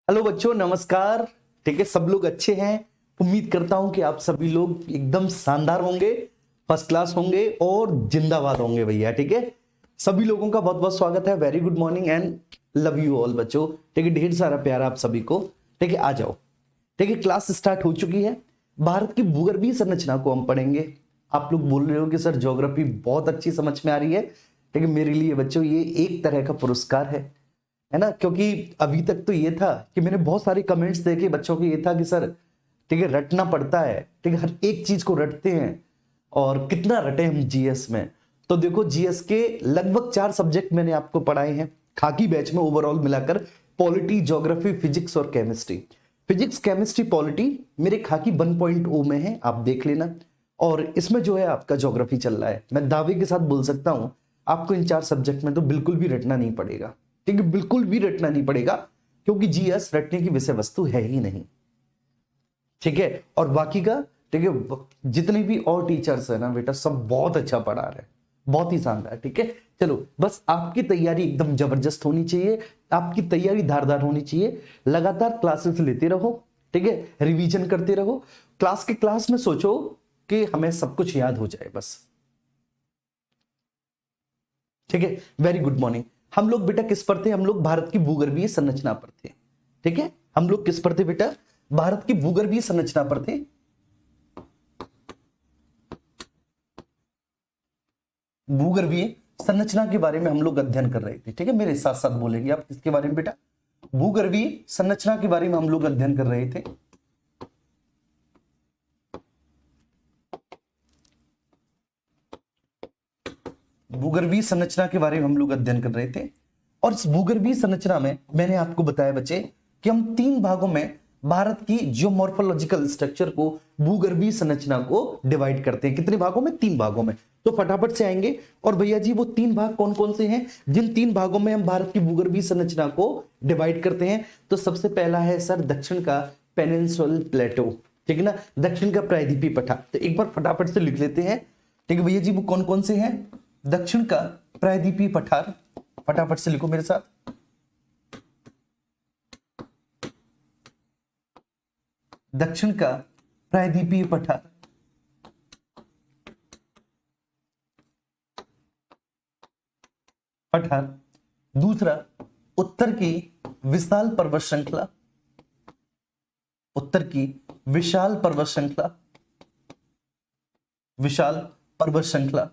Hello बच्चों, नमस्कार। ठीक है, सब लोग अच्छे हैं। उम्मीद करता हूं कि आप सभी लोग एकदम शानदार होंगे, फर्स्ट क्लास होंगे और जिंदाबाद होंगे भैया। ठीक है, सभी लोगों का बहुत बहुत स्वागत है। Very good morning and love you all बच्चों। ठीक है, ढेर सारा प्यार आप सभी को। ठीक है, आ जाओ। ठीक है, क्लास स्टार्ट हो चुकी है। भारत की भूगर्भीय संरचना को हम पढ़ेंगे। आप लोग बोल रहे हो कि सर ज्योग्राफी बहुत अच्छी समझ में आ रही है। ठीक है, मेरे लिए बच्चों ये एक तरह का पुरस्कार है ना, क्योंकि अभी तक तो ये था कि मैंने बहुत सारे कमेंट्स देखे बच्चों के, ये था कि सर ठीक है रटना पड़ता है। ठीक है, हर एक चीज को रटते हैं और कितना रटे हम जीएस में। तो देखो, जीएस के लगभग 4 सब्जेक्ट मैंने आपको पढ़ाए हैं खाकी बैच में, ओवरऑल मिलाकर पॉलिटी, ज्योग्राफी, फिजिक्स और केमिस्ट्री। फिजिक्स, केमिस्ट्री, पॉलिटी मेरे खाकी 1.0 में है, आप देख लेना। और इसमें जो है आपका ज्योग्राफी चल रहा है। मैं दावे के साथ बोल सकता हूं आपको इन 4 सब्जेक्ट में तो बिल्कुल भी रटना नहीं पड़ेगा। ठीक है, बिल्कुल भी रटना नहीं पड़ेगा, क्योंकि जीएस रटने की विषय वस्तु है ही नहीं। ठीक है, और बाकी का ठीक है, जितने भी और टीचर्स है ना बेटा, सब बहुत अच्छा पढ़ा रहे हैं, बहुत ही शानदार। ठीक है, चलो बस आपकी तैयारी एकदम जबरदस्त होनी चाहिए, आपकी तैयारी धारदार होनी चाहिए। लगातार क्लासेस लेते रहो, ठीक है, रिवीजन करते रहो। क्लास के क्लास में सोचो कि हमें सब कुछ याद हो जाए बस। ठीक है, वेरी गुड मॉर्निंग। हम लोग बेटा किस पर थे? हम लोग भारत की भूगर्भीय संरचना पर थे। ठीक है, हम लोग किस पर थे बेटा? भारत की भूगर्भीय संरचना पर थे। भूगर्भीय संरचना के बारे में हम लोग अध्ययन कर रहे थे। ठीक है, मेरे साथ साथ बोलेंगे आप किसके बारे में बेटा? भूगर्भीय संरचना के बारे में हम लोग अध्ययन कर रहे थे। भूगर्भीय संरचना के बारे में हम लोग अध्ययन कर रहे थे। और इस भूगर्भीय संरचना में मैंने आपको बताया बच्चे कि हम 3 भागों में भारत की जियोमॉर्फोलॉजिकल स्ट्रक्चर को, भूगर्भीय संरचना को डिवाइड करते हैं। कितने भागों में? 3 भागों में। तो फटाफट से आएंगे। और भैया जी वो 3 भाग कौन कौन से हैं जिन 3 भागों में हम भारत की भूगर्भीय संरचना को डिवाइड करते हैं? तो सबसे पहला है सर दक्षिण का पेनिनसुलर प्लेटो। ठीक है ना, दक्षिण का प्रायद्वीपीय पठार। तो एक बार फटाफट से लिख लेते हैं। ठीक है भैया जी, वो कौन कौन से हैं? दक्षिण का प्रायद्वीपीय पठार, फटाफट से लिखो मेरे साथ। दक्षिण का प्रायद्वीपीय पठार। दूसरा, उत्तर की विशाल पर्वत श्रृंखला। उत्तर की विशाल पर्वत श्रृंखला, विशाल पर्वत श्रृंखला।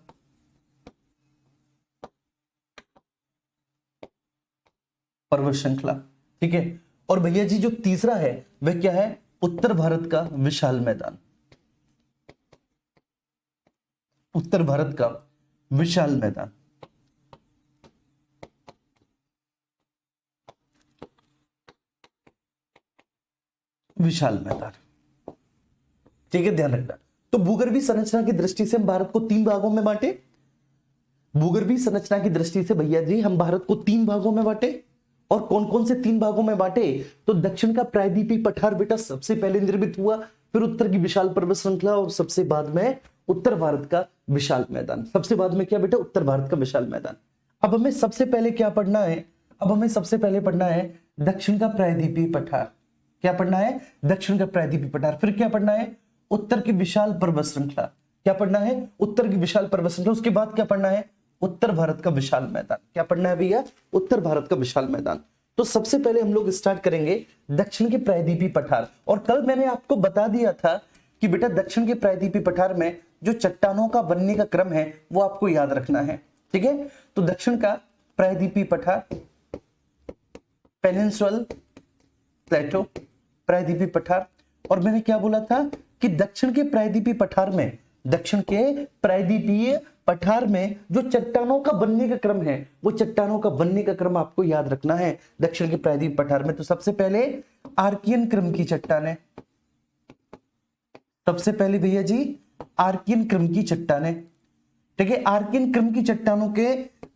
पर्वत श्रृंखला, ठीक है। और भैया जी जो तीसरा है वह क्या है? उत्तर भारत का विशाल मैदान। उत्तर भारत का विशाल मैदान। विशाल मैदान, ठीक है, ध्यान रखना। तो भूगर्भीय संरचना की दृष्टि से हम भारत को 3 भागों में बांटे। भूगर्भीय संरचना की दृष्टि से भैया जी हम भारत को 3 भागों में बांटे। और कौन कौन से 3 भागों में बांटे? तो दक्षिण का प्रायद्वीपीय पठार बेटा सबसे पहले निर्मित हुआ, फिर उत्तर की विशाल पर्वत श्रृंखला और सबसे बाद में उत्तर भारत का विशाल मैदान। सबसे बाद में क्या बेटा? उत्तर भारत का विशाल मैदान। अब हमें सबसे पहले क्या पढ़ना है? अब हमें सबसे पहले पढ़ना है दक्षिण का प्रायद्वीपीय पठार। क्या पढ़ना है? दक्षिण का प्रायद्वीपीय पठार। फिर क्या पढ़ना है? उत्तर की विशाल पर्वत श्रृंखला। क्या पढ़ना है? उत्तर की विशाल पर्वत श्रृंखला। उसके बाद क्या पढ़ना है? उत्तर भारत का विशाल मैदान। क्या पढ़ना है भैया? उत्तर भारत का विशाल मैदान। तो सबसे पहले हम लोग स्टार्ट करेंगे दक्षिण के प्रायद्वीपीय पठार। और कल मैंने आपको बता दिया था कि बेटा दक्षिण के प्रायद्वीपीय पठार में जो चट्टानों का बनने का क्रम है वो आपको याद रखना है। ठीक है, तो दक्षिण का प्रायद्वीपीय पठार, पेनिनसुलर प्लेटो, प्रायद्वीपीय पठार। और मैंने क्या बोला था कि दक्षिण के प्रायद्वीपीय पठार में, दक्षिण के प्रायद्वीपीय पठार में जो चट्टानों का बनने का क्रम है वो चट्टानों का बनने का क्रम आपको याद रखना है दक्षिण के प्रायद्वीपीय पठार में। तो सबसे पहले आर्कियन क्रम की चट्टानें। सबसे पहले भैया जी आर्कियन क्रम की चट्टानें। ठीक है, आर्कियन क्रम की चट्टानों के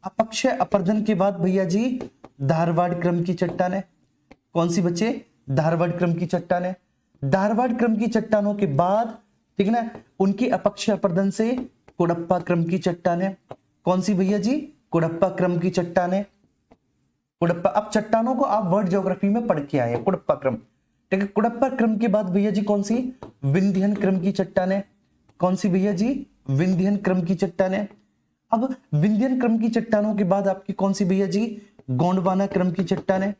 अपक्षय अपरदन के बाद भैया जी धारवाड़ क्रम की चट्टानें। कौन सी बच्चे? धारवाड़ क्रम की चट्टानें। धारवाड़ क्रम की चट्टानों के बाद, ठीक है ना, उनकी अपक्षय अपरदन से कोडप्पा क्रम की चट्टानें। कौन सी भैया जी? कोडप्पा क्रम की चट्टानें। कुडप्पा। अब चट्टानों को आप वर्ल्ड ज्योग्राफी में पढ़ के आए हैं, कुडप्पा क्रम, ठीक है। कुडप्पा क्रम के बाद भैया जी कौन सी, विंध्यन क्रम की चट्टानें। कौन सी भैया जी, विंध्यन क्रम की चट्टानें। अब विंध्यन क्रम की चट्टानों के बाद आपकी कौन सी भैया जी, गोंडवाना क्रम की चट्टानें।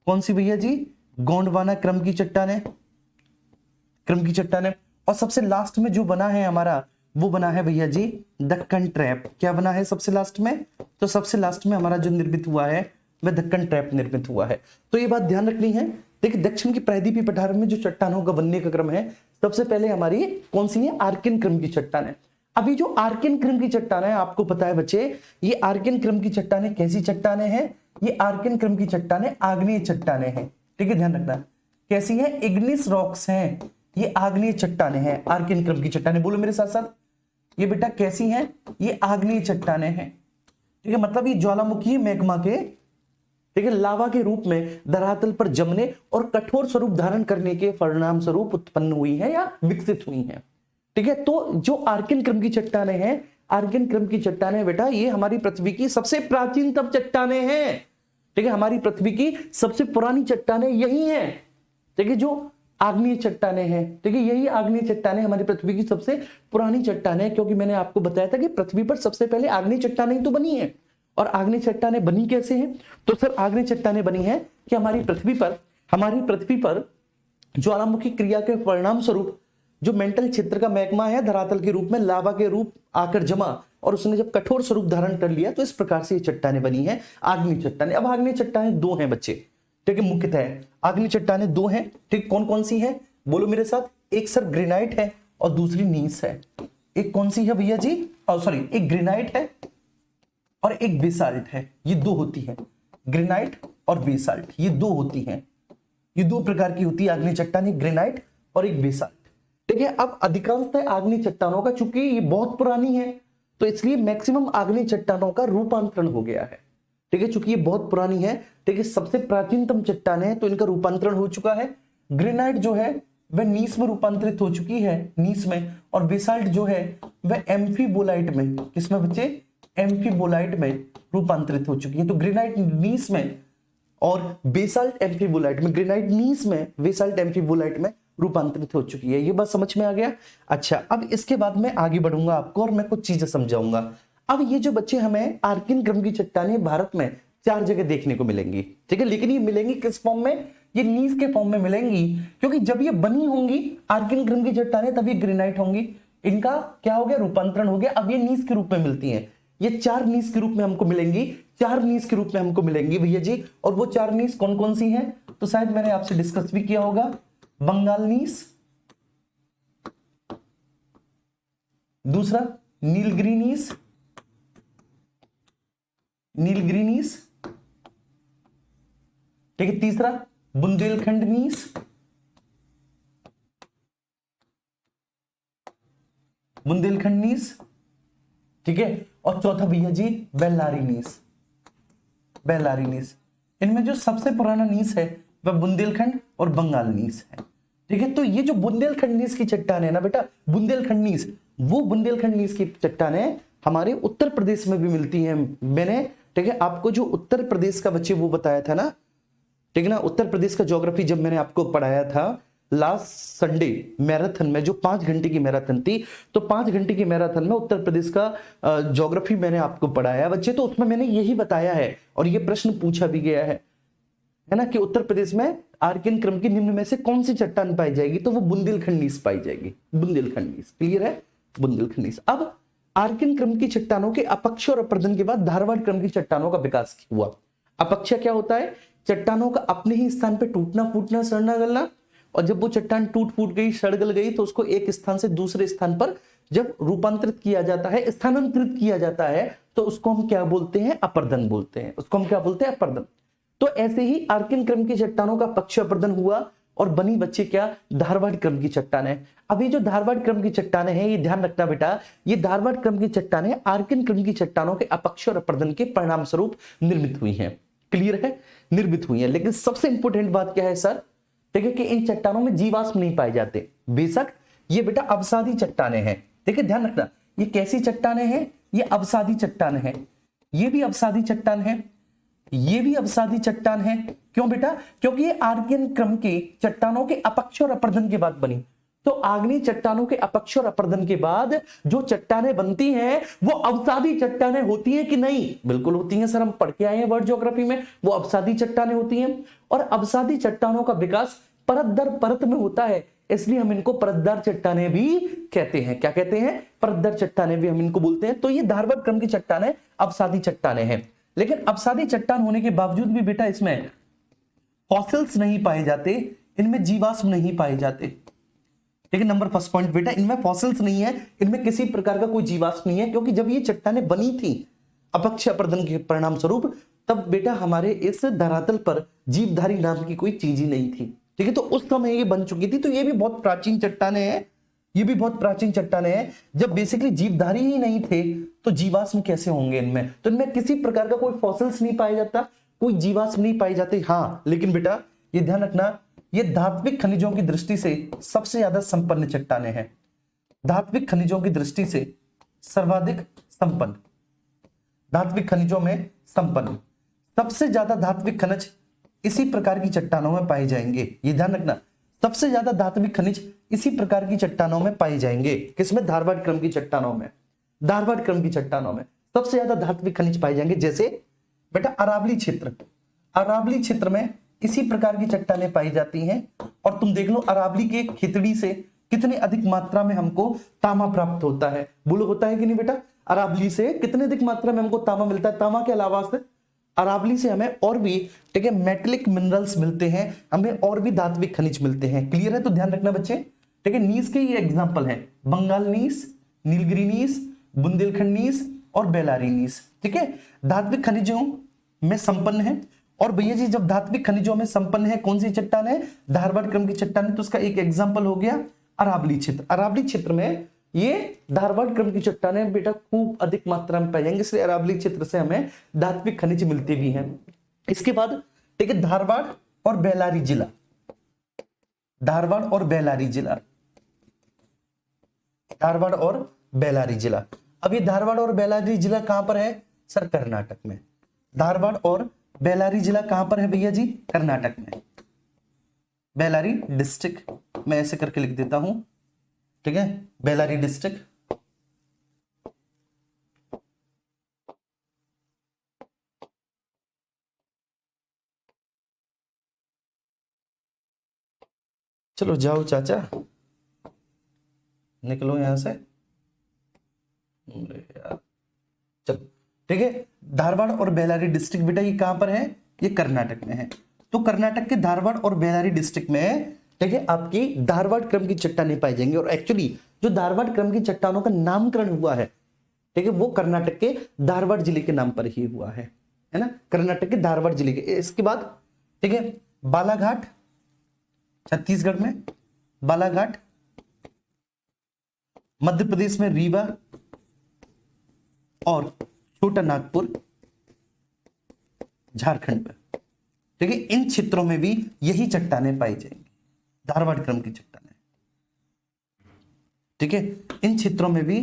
कौन सी भैया जी, गोंडवाना क्रम की चट्टानें, क्रम की चट्टानें। और सबसे लास्ट में जो बना है हमारा, वो बना है भैया जी दक्कन ट्रैप। क्या बना है सबसे लास्ट में, तो सबसे लास्ट में हमारा जो निर्मित हुआ है वह दक्कन ट्रैप निर्मित हुआ है। तो ये बात ध्यान रखनी है। देखिए दक्षिण की प्रायद्वीपीय पठार में जो चट्टानों का बनने का क्रम है, सबसे पहले हमारी कौन सी है, आर्कियन क्रम की चट्टानें। अभी जो आर्कियन क्रम की चट्टानें, आपको पता है बच्चे, ये आर्कियन क्रम की चट्टानें कैसी चट्टानें हैं, ये आर्कियन क्रम की चट्टानें आग्नेय चट्टानें हैं, ठीक है, ध्यान रखना। कैसी है, इग्निस रॉक्स हैं, ये आग्नेय चट्टानें हैं, आर्कियन क्रम की चट्टानें। बोलो मेरे साथ साथ, ये बेटा कैसी हैं, ये आग्नेय चट्टानें हैं, ठीक है। मतलब ये ज्वालामुखी मैग्मा के, ठीक है, लावा के रूप में धरातल पर जमने और कठोर स्वरूप धारण करने के परिणाम स्वरूप उत्पन्न हुई है या विकसित हुई है, ठीक है। तो जो आर्कियन क्रम की चट्टानें हैं, आर्कियन क्रम की चट्टानें बेटा ये हमारी पृथ्वी की सबसे प्राचीनतम चट्टानें हैं, ठीक है। हमारी पृथ्वी की सबसे पुरानी चट्टानें यही हैं, ठीक है, जो आग्नेय चट्टानें हैं, ठीक है। यही आग्नेय चट्टानें हमारी पृथ्वी की सबसे पुरानी चट्टानें हैं, क्योंकि मैंने आपको बताया था कि पृथ्वी पर सबसे पहले आग्नेय चट्टानें ही तो बनी है। और आग्नेय चट्टानें बनी कैसे हैं, तो सर आग्नेय चट्टानें बनी है कि हमारी पृथ्वी पर ज्वालामुखी क्रिया के परिणाम स्वरूप जो मेंटल क्षेत्र का मैग्मा है धरातल के रूप में लावा के रूप आकर जमा और उसने जब कठोर स्वरूप धारण कर लिया, तो इस प्रकार से ये चट्टानें बनी है, आग्नेय चट्टानें। अब आग्नेय चट्टानें दो हैं बच्चे, ठीक है, मुख्यतः आग्नेय चट्टानें दो हैं, ठीक। कौन कौन सी है, बोलो मेरे साथ, एक सर ग्रेनाइट है और दूसरी नीस है। एक कौन सी है भैया जी, सॉरी, एक ग्रेनाइट है और एक बेसाल्ट है, ये दो होती है, ग्रेनाइट और बेसाल्ट, ये दो होती हैं, ये दो प्रकार की होती है आग्नेय चट्टानें, ग्रेनाइट और एक बेसाल्ट, ठीक है। अब अधिकांशतः आग्नेय चट्टानों का, चूंकि ये बहुत पुरानी है, तो इसलिए मैक्सिमम आग्नेय चट्टानों का रूपांतरण हो गया है, ठीक है। चूंकि ये बहुत पुरानी है, ठीक है, सबसे प्राचीनतम चट्टानें हैं, तो इनका रूपांतरण हो चुका है। ग्रेनाइट जो है वह नीस में रूपांतरित हो चुकी है, नीस में, और बेसाल्ट जो है वह एम्फीबोलाइट में, किसमें बच्चे, एम्फीबोलाइट में रूपांतरित हो चुकी है। तो ग्रेनाइट नीस में और बेसाल्ट एम्फीबोलाइट में, ग्रेनाइट नीस में, बेसाल्ट एम्फीबोलाइट में रूपांतरित हो चुकी है। ये बात समझ में आ गया। अच्छा, अब इसके बाद मैं आगे बढ़ूंगा आपको और मैं कुछ चीजें समझाऊंगा। अब ये जो बच्चे हमें आर्कियन क्रम की चट्टानें भारत में 4 जगह देखने को मिलेंगी, ठीक है, लेकिन ये मिलेंगी किस फॉर्म में, ये नीस के फॉर्म में मिलेंगी, क्योंकि जब ये बनी होंगी आर्कियन क्रम की चट्टानें तब ये ग्रेनाइट होंगी, इनका क्या हो गया, रूपांतरण हो गया, अब ये नीस के रूप में मिलती हैं। ये 4 नीस के रूप में हमको मिलेंगी, 4 नीस के रूप में हमको मिलेंगी भैया जी। और वो 4 नीस कौन कौन सी हैं, तो शायद मैंने आपसे डिस्कस भी किया होगा। बंगाल नीस, दूसरा नीलगिरी नीस, नीलगिरी नीस, ठीक है, तीसरा बुंदेलखंड नीस, बुंदेलखंड नीस, ठीक है, और चौथा भैया जी बेल्लारी नीस, बेल्लारी नीस। इनमें जो सबसे पुराना नीस है वह बुंदेलखंड और बंगाल नीस है, ठीक है। तो ये जो बुंदेलखंड नीस की चट्टान है ना बेटा, बुंदेलखंड नीस, वो बुंदेलखंड नीस की चट्टानें हमारे उत्तर प्रदेश में भी मिलती हैं। मैंने, ठीक है, आपको जो उत्तर प्रदेश का बच्चे वो बताया था ना, ठीक है ना, उत्तर प्रदेश का ज्योग्राफी जब मैंने आपको पढ़ाया था लास्ट संडे मैराथन में, जो 5 घंटे की मैराथन थी, तो 5 घंटे की मैराथन में उत्तर प्रदेश का ज्योग्राफी मैंने आपको पढ़ाया बच्चे। तो उसमें मैंने यही बताया है और ये प्रश्न पूछा भी गया है ना, कि उत्तर प्रदेश में आर्कियन क्रम की निम्न में से कौन सी चट्टान पाई जाएगी, तो वो बुंदेलखंड नीस पाई जाएगी, बुंदेलखंड नीस, क्लियर है, बुंदेलखंड नीस। अब आर्कियन क्रम की चट्टानों के अपक्ष और अपर्दन के बाद धारवाड़ क्रम की चट्टानों का विकास हुआ। अपक्ष क्या होता है, चट्टानों का अपने ही स्थान पर टूटना फूटना सड़ना गलना, और जब वो चट्टान टूट फूट गई सड़ गल गई तो उसको एक स्थान से दूसरे स्थान पर जब रूपांतरित किया जाता है, स्थानांतरित किया जाता है, तो उसको हम क्या बोलते हैं, अपर्दन बोलते हैं, उसको हम क्या बोलते हैं, अपर्दन। तो ऐसे ही आर्कियन क्रम की चट्टानों का पक्ष अपर्दन हुआ और बनी बच्चे क्या, धारवाड़ क्रम की चट्टानें। अभी जो धारवाड़ क्रम की चट्टानें हैं, ये ध्यान रखना बेटा, ये धारवाड़ क्रम की चट्टानें आर्कियन क्रम की चट्टानों के अपक्ष और अपर्दन के परिणाम स्वरूप निर्मित हुई हैं, क्लियर है, निर्मित हुई हैं। लेकिन सबसे इंपॉर्टेंट बात क्या है सर, ठीक है, कि इन चट्टानों में जीवाश्म नहीं पाए जाते। बेशक ये बेटा अवसादी चट्टानें हैं, ठीक है, ध्यान रखना, ये कैसी चट्टानें हैं, ये अवसादी चट्टान है, ये भी अवसादी चट्टान है, ये भी अवसादी चट्टान है। क्यों बेटा? क्योंकि ये आर्कियन क्रम के चट्टानों के अपक्ष और अपर्दन के बाद बनी। तो आग्नेय चट्टानों के अपक्ष और अपर्दन के बाद जो चट्टानें बनती हैं वो अवसादी चट्टानें होती हैं कि नहीं? बिल्कुल होती हैं सर, हम पढ़ के आए हैं वर्ल्ड ज्योग्राफी में, वो अवसादी चट्टानें होती हैं। और अवसादी चट्टानों का विकास परत दर परत में होता है, इसलिए हम इनको परतदार चट्टानें भी कहते हैं। क्या कहते हैं? परतदार चट्टानें भी हम इनको बोलते हैं। तो ये धारवाड़ क्रम की चट्टानें अवसादी चट्टानें हैं। लेकिन अवसादी चट्टान होने के बावजूद भी बेटा इसमें फॉसिल्स नहीं पाए जाते, इनमें जीवाश्म नहीं पाए जाते। ठीक है, नंबर फर्स्ट पॉइंट बेटा, इनमें फॉसिल्स नहीं है, इनमें किसी प्रकार का कोई जीवाश्म नहीं है, क्योंकि जब ये चट्टानें बनी थी अपक्ष अपर्दन के परिणाम स्वरूप, तब बेटा हमारे इस धरातल पर जीवधारी नाम की कोई चीज ही नहीं थी। ठीक है, तो उस समय ये बन चुकी थी। तो ये भी बहुत प्राचीन चट्टानें हैं, ये भी बहुत प्राचीन चट्टानें हैं। जब बेसिकली जीवधारी ही नहीं थे तो जीवाश्म कैसे होंगे इनमें? तो इनमें किसी प्रकार का कोई फॉसिल्स नहीं पाया जाता, कोई जीवाश्म नहीं पाए जाते। हाँ, लेकिन बेटा ये ध्यान रखना, ये धात्विक खनिजों की दृष्टि से सबसे ज्यादा संपन्न चट्टानें हैं। धात्विक खनिजों की दृष्टि से सर्वाधिक संपन्न, धात्विक खनिजों में संपन्न, सबसे ज्यादा धात्विक खनिज इसी प्रकार की चट्टानों में पाए जाएंगे। ये ध्यान रखना, सबसे ज्यादा धात्विक खनिज इसी प्रकार की चट्टानों में पाए जाएंगे। किसमें? धारवाड़ क्रम की चट्टानों में। धारवाड़ क्रम की चट्टानों में सबसे ज्यादा धात्विक खनिज पाए जाएंगे। जैसे बेटा अरावली क्षेत्र, अरावली क्षेत्र में इसी प्रकार की चट्टानें पाई जाती हैं। और तुम देख लो अरावली के खितड़ी से कितनी अधिक मात्रा में हमको तांबा प्राप्त होता है। बोलो होता है कि नहीं बेटा? अरावली से कितनी अधिक मात्रा में हमको तांबा मिलता है। तांबा के अलावा से अरावली से हमें और भी, ठीक है, मेटेलिक मिनरल्स मिलते हैं, हमें और भी धात्विक खनिज मिलते हैं। क्लियर है? तो ध्यान रखना बच्चे। ठीक है, नीस के ये एग्जांपल हैं, बंगाल नीस, नीलगिरी नीस, बुंदेलखंड नीस और बेलारी नीस। ठीक है, धात्विक खनिजों में संपन्न है। और भैया जी जब धात्विक खनिजों में संपन्न है, कौन सी चट्टान है? धारवाड़ क्रम की चट्टान है। तो उसका एक एग्जांपल हो गया अरावली क्षेत्र। अरावली क्षेत्र में ये धारवाड़ क्रम की चट्टानें बेटा खूब अधिक मात्रा में पाई जाएंगे, इसलिए अरावली क्षेत्र से हमें धात्विक खनिज मिलते भी हैं। इसके बाद ठीक है, धारवाड़ और बेलारी जिला, धारवाड़ और बेलारी जिला, धारवाड़ और बेलारी जिला। अब ये धारवाड़ और बेलारी जिला कहां पर है सर? कर्नाटक में। धारवाड़ और बेलारी जिला कहां पर है भैया जी? कर्नाटक में। बेलारी डिस्ट्रिक्ट, मैं ऐसे करके लिख देता हूं, ठीक है, बेलारी डिस्ट्रिक्ट। चलो जाओ चाचा, निकलो यहां से। अरे यार, चलो ठीक है, धारवाड़ और बेलारी डिस्ट्रिक्ट बेटा ये कहां पर है? ये कर्नाटक में है। तो कर्नाटक के धारवाड़ और बेलारी डिस्ट्रिक्ट में ठीक है आपकी धारवाड़ क्रम की चट्टानें पाई जाएंगी। और एक्चुअली जो धारवाड़ क्रम की चट्टानों का नामकरण हुआ है, ठीक है, वो कर्नाटक के धारवाड़ जिले के नाम पर ही हुआ है ना, कर्नाटक के धारवाड़ जिले के। इसके बाद ठीक है बालाघाट, छत्तीसगढ़ में बालाघाट, मध्य प्रदेश में रीवा और छोटा नागपुर झारखंड में। ठीक है, इन क्षेत्रों में भी यही चट्टानें पाई जाएंगी, धारवाड़ क्रम की चट्टानें। ठीक है, इन क्षेत्रों में भी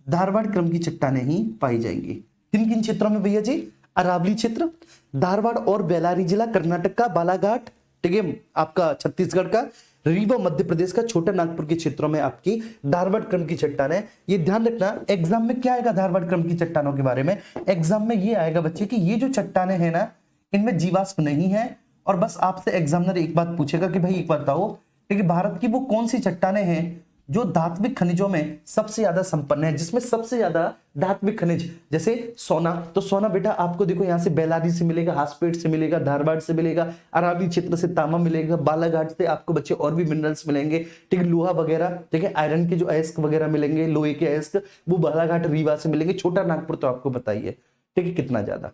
धारवाड़ क्रम की चट्टानें ही पाई जाएंगी। किन किन क्षेत्रों में भैया जी? अरावली क्षेत्र, धारवाड़ और बेलारी जिला कर्नाटक का, बालाघाट ठीक है आपका छत्तीसगढ़ का, रीवा मध्य प्रदेश का, छोटा नागपुर के क्षेत्रों में आपकी धारवाड़ क्रम की चट्टानें। ये ध्यान रखना, एग्जाम में क्या आएगा धारवाड़ क्रम की चट्टानों के बारे में? एग्जाम में ये आएगा बच्चे कि ये जो चट्टानें हैं ना, इनमें जीवाश्म नहीं है। और बस आपसे एग्जामिनर एक बात पूछेगा कि भाई एक बात बताओ, ठीक है, भारत की वो कौन सी चट्टानें हैं जो धात्विक खनिजों में सबसे ज्यादा संपन्न है, जिसमें सबसे ज्यादा धात्विक खनिज, जैसे सोना। तो सोना बेटा आपको देखो यहाँ से बेलारी से मिलेगा, हासपेट से मिलेगा, धारवाड़ से मिलेगा, अरावली क्षेत्र से तांबा मिलेगा, बालाघाट से आपको बच्चे और भी मिनरल्स मिलेंगे। ठीक है, लोहा वगैरह, ठीक है, आयरन के जो अयस्क वगैरह मिलेंगे, लोहे के अयस्क, वो बालाघाट रीवा से मिलेंगे। छोटा नागपुर तो आपको बताइए ठीक है कितना ज्यादा।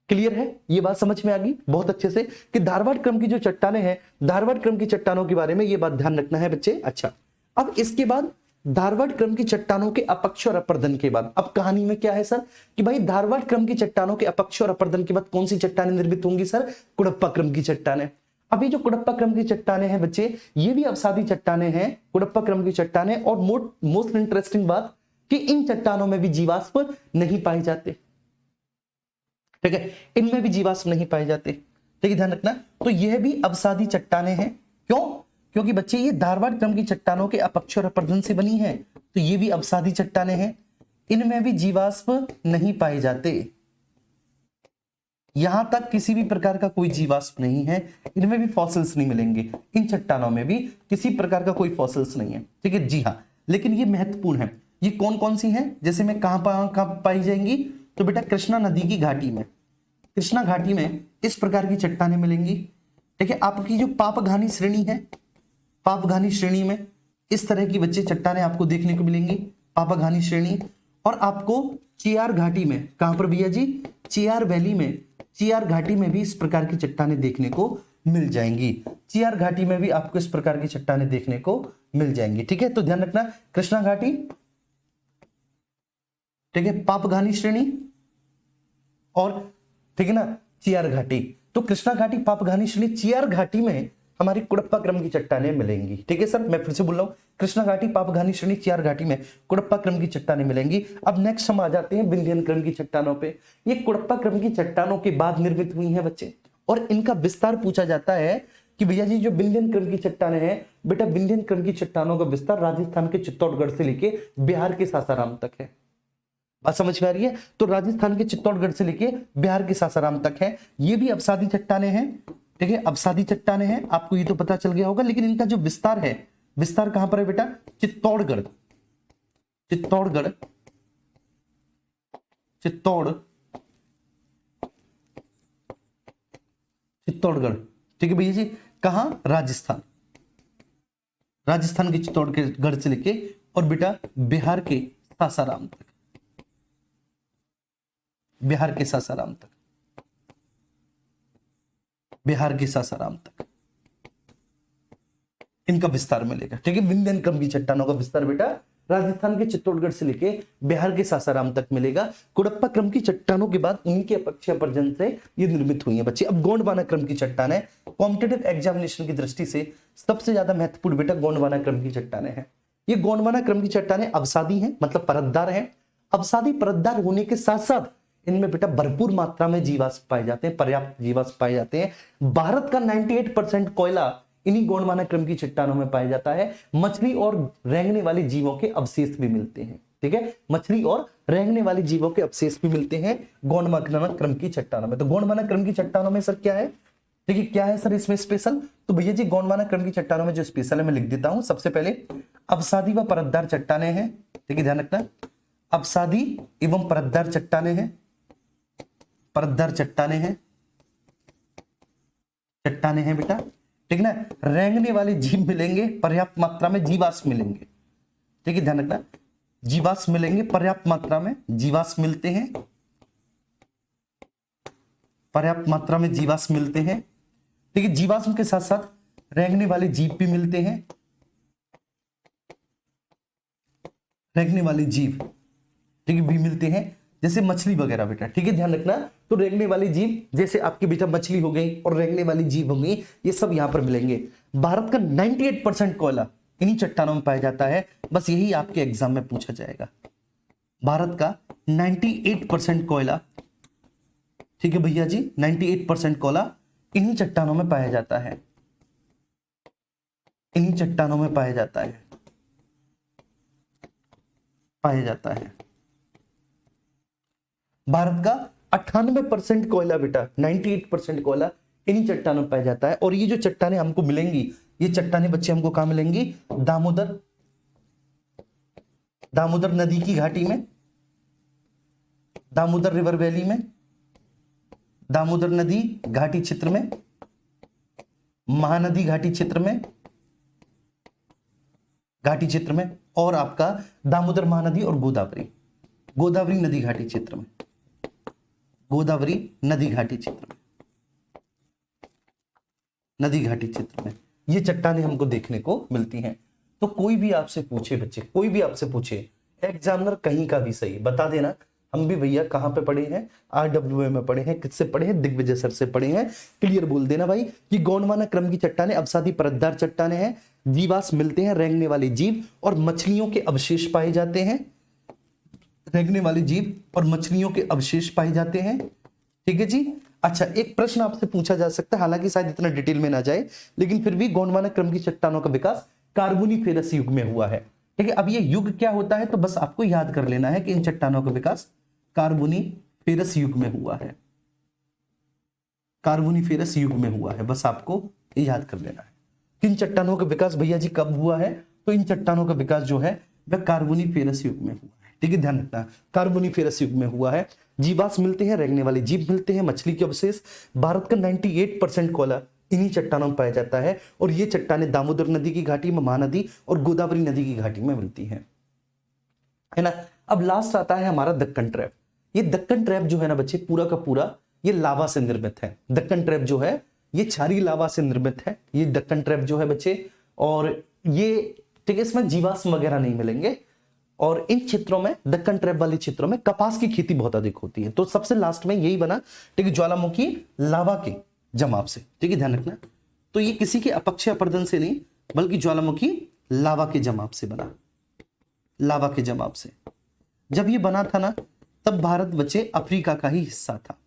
क्लियर है? ये बात समझ में आ गई बहुत अच्छे से कि धारवाड़ क्रम की जो चट्टानें हैं, धारवाड़ क्रम की चट्टानों के बारे में ये बात ध्यान रखना है बच्चे। अच्छा, अब इसके बाद धारवाड़ क्रम की चट्टानों के अपक्ष और अपर्दन के बाद अब कहानी में क्या है सर कि भाई धारवाड़ क्रम की चट्टानों के अपक्ष और अपर्दन के बाद कौन सी चट्टानें निर्मित होंगी सर? कुडप्पा क्रम की चट्टानें। अब ये जो कुडप्पा क्रम की चट्टानें हैं बच्चे, ये भी अवसादी चट्टानें हैं, कुडप्पा क्रम की चट्टानें। और मोस्ट इंटरेस्टिंग बात कि इन चट्टानों में भी जीवाश्म नहीं पाए जाते। ठीक है, इनमें भी जीवाश्म नहीं पाए जाते। ठीक है, ध्यान रखना। तो यह भी अवसादी चट्टाने हैं। क्यों? क्योंकि बच्चे ये धारवाड़ क्रम की चट्टानों के अपक्ष और अपरदन से बनी है, तो ये भी अवसादी चट्टाने हैं। इनमें भी जीवाश्म नहीं पाए जाते, यहां तक किसी भी प्रकार का कोई जीवाश्म नहीं है। इनमें भी फॉसिल्स नहीं मिलेंगे, इन चट्टानों में भी किसी प्रकार का कोई फॉसिल्स नहीं है। ठीक है जी हाँ, लेकिन ये महत्वपूर्ण है। ये कौन कौन सी हैं? जैसे में कहां पाई जाएंगी, तो बेटा कृष्णा नदी की घाटी में, कृष्णा घाटी में इस प्रकार की चट्टानें मिलेंगी। ठीक है, आपकी जो पापघानी श्रेणी है, पापघानी श्रेणी में इस तरह की बच्चे चट्टानें आपको देखने को मिलेंगी, पापघानी श्रेणी। और आपको चियार घाटी में, कहां पर भैया जी? चियार वैली में, चियार घाटी में भी इस प्रकार की चट्टानें देखने को मिल जाएंगी। चियार घाटी में भी आपको इस प्रकार की चट्टानें देखने को मिल जाएंगी। ठीक है, तो ध्यान रखना, कृष्णा घाटी, ठीक है, पापघानी श्रेणी और ठीक है ना चियार घाटी। तो कृष्णा घाटी, पापघानी श्रेणी, चियार घाटी में हमारी कुड़प्पा क्रम की चट्टानें मिलेंगी। ठीक है सर, मैं फिर से बोल रहा हूं, कृष्णा घाटी, पापघानी श्रेणी, चियार घाटी में कुड़प्पा क्रम की चट्टानें मिलेंगी। अब नेक्स्ट हम आ जाते हैं विंध्यन क्रम की चट्टानों पे। ये कुड़प्पा क्रम की चट्टानों के बाद निर्मित हुई हैं बच्चे, और इनका विस्तार पूछा जाता है कि भैया जी जो विंध्यन क्रम की चट्टानें हैं, बेटा विंध्यन क्रम की चट्टानों का विस्तार राजस्थान के चित्तौड़गढ़ से लेके बिहार के सासाराम तक है। बात समझ में आ रही है? तो राजस्थान के चित्तौड़गढ़ से लेके बिहार के सासाराम तक है। ये भी अवसादी चट्टानें हैं। ठीक है, अवसादी चट्टानें हैं, आपको ये तो पता चल गया होगा। लेकिन इनका जो विस्तार है, विस्तार कहां पर है बेटा? चित्तौड़गढ़, चित्तौड़गढ़, चित्तौड़गढ़। ठीक है भैया जी, कहां? राजस्थान, राजस्थान के चित्तौड़गढ़ से लेके और बेटा बिहार के सासाराम तक, बिहार के सासाराम तक, बिहार के सासाराम तक इनका विस्तार मिलेगा। ठीक है, विंध्यन क्रम की चट्टानों का विस्तार बेटा राजस्थान के चित्तौड़गढ़ से लेके बिहार के सासाराम तक मिलेगा। कुड़प्पा क्रम की चट्टानों के बाद उन्हीं के अपक्षय पर्जन से ये निर्मित हुई है बच्चे। अब गोंडवाना क्रम की चट्टानें कॉम्पिटिटिव एग्जामिनेशन की दृष्टि से सबसे ज्यादा महत्वपूर्ण बेटा गोंडवाना क्रम की चट्टानें हैं। ये गोंडवाना क्रम की चट्टानें अवसादी हैं, मतलब परतदार हैं। अवसादी परतदार होने के साथ साथ इनमें बेटा भरपूर मात्रा में जीवाश्म पाए जाते हैं, पर्याप्त जीवाश्म पाए जाते हैं। भारत का 98% कोयला इन्हीं गोंडवाना क्रम की चट्टानों में पाया जाता है। मछली और रेंगने वाले जीवों के अवशेष भी मिलते हैं। ठीक है, मछली और रेंगने वाले जीवों के अवशेष भी मिलते हैं गोंडवाना क्रम की चट्टानों में। तो गोंडवाना क्रम की चट्टानों में सर क्या है? ठीक है, क्या है सर इसमें स्पेशल? तो भैया जी गोंडवाना क्रम की चट्टानों में जो स्पेशल है मैं लिख देता हूं। सबसे पहले अवसादी व परतदार चट्टानें हैं। ठीक है, ध्यान रखना, अवसादी एवं परतदार चट्टानें हैं, परतदार चट्टानें हैं, चट्टानें हैं बेटा। ठीक ना, रेंगने वाले जीव मिलेंगे, पर्याप्त मात्रा में जीवाश्म मिलेंगे। ठीक है, ध्यान रखना, जीवाश्म मिलेंगे, पर्याप्त मात्रा में जीवाश्म मिलते हैं, पर्याप्त मात्रा में जीवाश्म मिलते हैं। ठीक है, जीवाश्म के साथ साथ रेंगने वाले जीव भी मिलते हैं, रेंगने वाले जीव ठीक है भी मिलते हैं, जैसे मछली वगैरह बेटा। ठीक है, ध्यान रखना। तो रेंगने वाले जीव जैसे आपकी बेटा मछली हो गई और रेंगने वाली जीव हो गई, ये सब यहां पर मिलेंगे। भारत का 98% कोयला इन्हीं चट्टानों में पाया जाता है। बस यही आपके एग्जाम में पूछा जाएगा। भारत का 98% कोयला, ठीक है भैया जी, 98% कोयला इन्हीं चट्टानों में पाया जाता है, इन्हीं चट्टानों में पाया जाता है, पाया जाता है। भारत का 98% कोयला बेटा, 98% कोयला इन्हीं चट्टानों में पाया जाता है। और ये जो चट्टानें हमको मिलेंगी, ये चट्टानें बच्चे हमको कहां मिलेंगी? दामोदर नदी की घाटी में, दामोदर रिवर वैली में, दामोदर नदी घाटी क्षेत्र में, महानदी घाटी क्षेत्र में, घाटी क्षेत्र में, और आपका दामोदर महानदी और गोदावरी नदी घाटी क्षेत्र में, गोदावरी नदी घाटी क्षेत्र में, नदी घाटी क्षेत्र में ये चट्टानें हमको देखने को मिलती हैं। तो कोई भी आपसे पूछे बच्चे, कोई भी आपसे पूछे, एग्जामिनर कहीं का भी सही बता देना, हम भी भैया कहां पे पढ़े हैं? RWA में पढ़े हैं। किससे पढ़े हैं? दिग्विजय सर से पढ़े हैं। क्लियर बोल देना भाई कि गोंडवाना क्रम की चट्टानें अवसादी परतदार चट्टानें हैं, जीवाश्म मिलते हैं, रेंगने वाले जीव और मछलियों के अवशेष पाए जाते हैं, रेंगने वाले जीव और मछलियों के अवशेष पाए जाते हैं। ठीक है जी। अच्छा, एक प्रश्न आपसे पूछा जा सकता है, हालांकि शायद इतना डिटेल में ना जाए, लेकिन फिर भी गोंडवाना क्रम की चट्टानों का विकास कार्बोनिफेरस युग में हुआ है। ठीक है, अब ये युग क्या होता है तो बस आपको याद कर लेना है कि इन चट्टानों का विकास कार्बोनिफेरस युग में हुआ है। कार्बोनिफेरस युग में हुआ है, बस आपको ये याद कर लेना है। किन चट्टानों का विकास भैया जी कब हुआ है, तो इन चट्टानों का विकास जो है वह कार्बोनिफेरस युग में हुआ है। ठीक है, ध्यान रखना, कार्बोनिफेरस युग में हुआ है। जीवाश्म मिलते हैं, रेंगने वाले जीव मिलते हैं, मछली के अवशेष। भारत का 98% कोयला इन्हीं चट्टानों में पाया जाता है, और ये चट्टानें दामोदर नदी की घाटी में, महानदी और गोदावरी नदी की घाटी में मिलती हैं, है ना। अब लास्ट आता है हमारा दक्कन ट्रैप। ये दक्कन ट्रैप जो है ना बच्चे, पूरा का पूरा ये लावा से निर्मित है। दक्कन ट्रैप जो है ये क्षारीय लावा से निर्मित है, ये दक्कन ट्रैप जो है बच्चे। और ये ठीक है, इसमें जीवाश्म वगैरह नहीं मिलेंगे। और इन क्षेत्रों में, दक्कन ट्रैप वाले क्षेत्रों में कपास की खेती बहुत अधिक होती है। तो सबसे लास्ट में यही बना, ठीक है, ज्वालामुखी लावा के जमाव से। ठीक है, ध्यान रखना। तो ये किसी के अपक्षय अपर्दन से नहीं, बल्कि ज्वालामुखी लावा के जमाव से बना, लावा के जमाव से। जब ये बना था ना, तब भारत बच्चे अफ्रीका का ही हिस्सा था।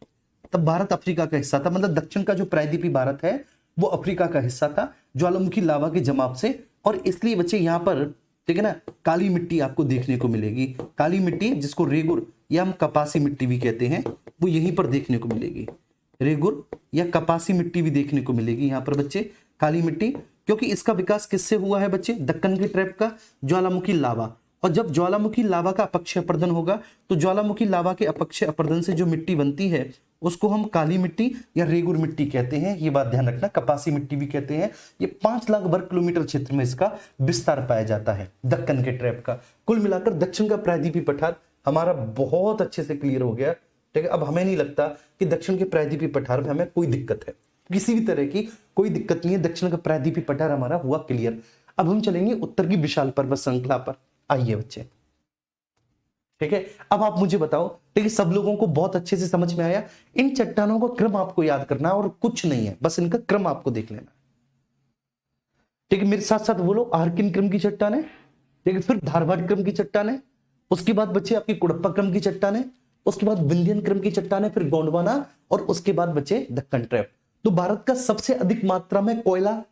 तब भारत अफ्रीका का हिस्सा था, मतलब दक्षिण का जो प्रायद्वीपीय भारत है वो अफ्रीका का हिस्सा था ज्वालामुखी लावा के जमाव से। और इसलिए बच्चे यहाँ पर, ठीक है ना, काली मिट्टी आपको देखने को मिलेगी। काली मिट्टी जिसको रेगुर या हम कपासी मिट्टी भी कहते हैं, वो यहीं पर देखने को मिलेगी। रेगुर या कपासी मिट्टी भी देखने को मिलेगी यहाँ पर बच्चे, काली मिट्टी। क्योंकि इसका विकास किससे हुआ है बच्चे, दक्कन के ट्रैप का, ज्वालामुखी लावा। और जब ज्वालामुखी लावा का अपक्षय अपर्दन होगा, तो ज्वालामुखी लावा के अपक्षय अपर्दन से जो मिट्टी बनती है उसको हम काली मिट्टी या रेगुर मिट्टी कहते हैं। ये बात ध्यान रखना, कपासी मिट्टी भी कहते हैं। ये 5 लाख वर्ग किलोमीटर क्षेत्र में इसका विस्तार पाया जाता है दक्कन के ट्रैप का। कुल मिलाकर दक्षिण का प्रायद्वीपीय पठार हमारा बहुत अच्छे से क्लियर हो गया। ठीक है, अब हमें नहीं लगता कि दक्षिण के प्रायद्वीपीय पठार में हमें कोई दिक्कत है, किसी भी तरह की कोई दिक्कत नहीं है। दक्षिण का प्रायद्वीपीय पठार हमारा हुआ क्लियर। अब हम चलेंगे उत्तर की विशाल पर्वत श्रृंखला पर। आइए बच्चे, ठीक है, अब आप मुझे बताओ, ठीक है, सब लोगों को बहुत अच्छे से समझ में आया। इन चट्टानों का क्रम आपको याद करना है और कुछ नहीं है, बस इनका क्रम आपको देख लेना है। ठीक है, मेरे साथ साथ बोलो, आर्किन क्रम की चट्टानें, ठीक है, फिर धारवाड़ क्रम की चट्टानें, उसके बाद बच्चे आपकी कुड़प्पा क्रम की चट्टानें, उसके बाद विंध्यन क्रम की चट्टानें, फिर गोंडवाना, और उसके बाद बच्चे दक्कन ट्रैप। तो भारत का सबसे अधिक मात्रा में कोयला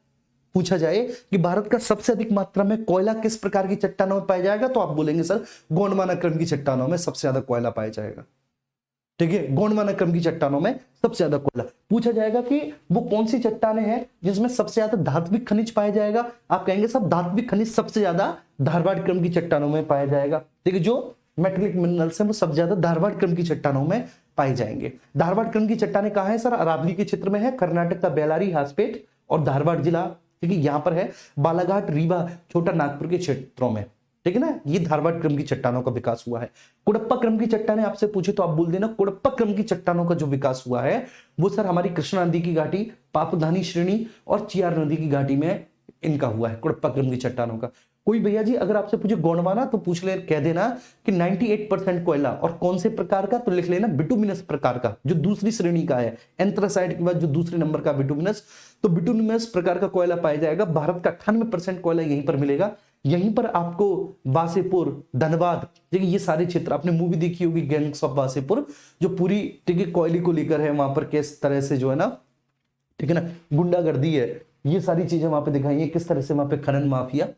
पूछा जाए कि भारत का सबसे अधिक मात्रा में कोयला किस प्रकार की चट्टानों में पाया जाएगा, तो आप बोलेंगे सर गोंडवाना क्रम की चट्टानों में सबसे ज्यादा कोयला पाया जाएगा। ठीक है, गोंडवाना क्रम की चट्टानों में सबसे ज्यादा कोयला। पूछा जाएगा कि वो कौन सी चट्टानें हैं जिसमें सबसे ज्यादा धात्विक खनिज पाया जाएगा, आप कहेंगे सब धात्विक खनिज सबसे ज्यादा धारवाड़ क्रम की चट्टानों में पाया जाएगा। ठीक है, जो मेटेलिक मिनरल्स हैं वो सबसे ज्यादा धारवाड़ क्रम की चट्टानों में पाए जाएंगे। धारवाड़ क्रम की चट्टानें कहां है सर, अरावली के क्षेत्र में है, कर्नाटक का बेलारी, हासपेट और धारवाड़ जिला, ठीक है, यहां पर है। बालाघाट, रीवा, छोटा नागपुर के क्षेत्रों में, ठीक है ना, ये धारवाड़ क्रम की चट्टानों का विकास हुआ है। कुड़प्पा क्रम की चट्टानें आपसे पूछे तो आप बोल देना, कुड़प्पा क्रम की चट्टानों का जो विकास हुआ है वो सर हमारी कृष्णा नदी की घाटी, पापधानी श्रेणी और चियार नदी की घाटी में इनका हुआ है, कुड़प्पा क्रम की चट्टानों का। कोई भैया जी अगर आपसे पूछे गोंडवाना, तो पूछ ले, कह देना कि 98% कोयला, और कौन से प्रकार का, तो लिख लेना बिटुमिनस प्रकार का, जो दूसरी श्रेणी का है, एंथ्रासाइट के बाद जो दूसरे नंबर का बिटुमिनस, तो बिटुमिनस प्रकार का कोयला पाया जाएगा। भारत का 98% कोयला यहीं पर मिलेगा। यहीं पर आपको वासेपुर, धनबाद, ठीक है, ये सारे क्षेत्र, आपने मूवी देखी होगी गैंग्स ऑफ वासेपुर, जो पूरी, ठीक है, कोयले को लेकर है, वहां पर किस तरह से जो है ना, ठीक है ना, गुंडागर्दी है, ये सारी चीजें वहां पे दिखाई है, किस तरह से वहां पे खनन माफिया।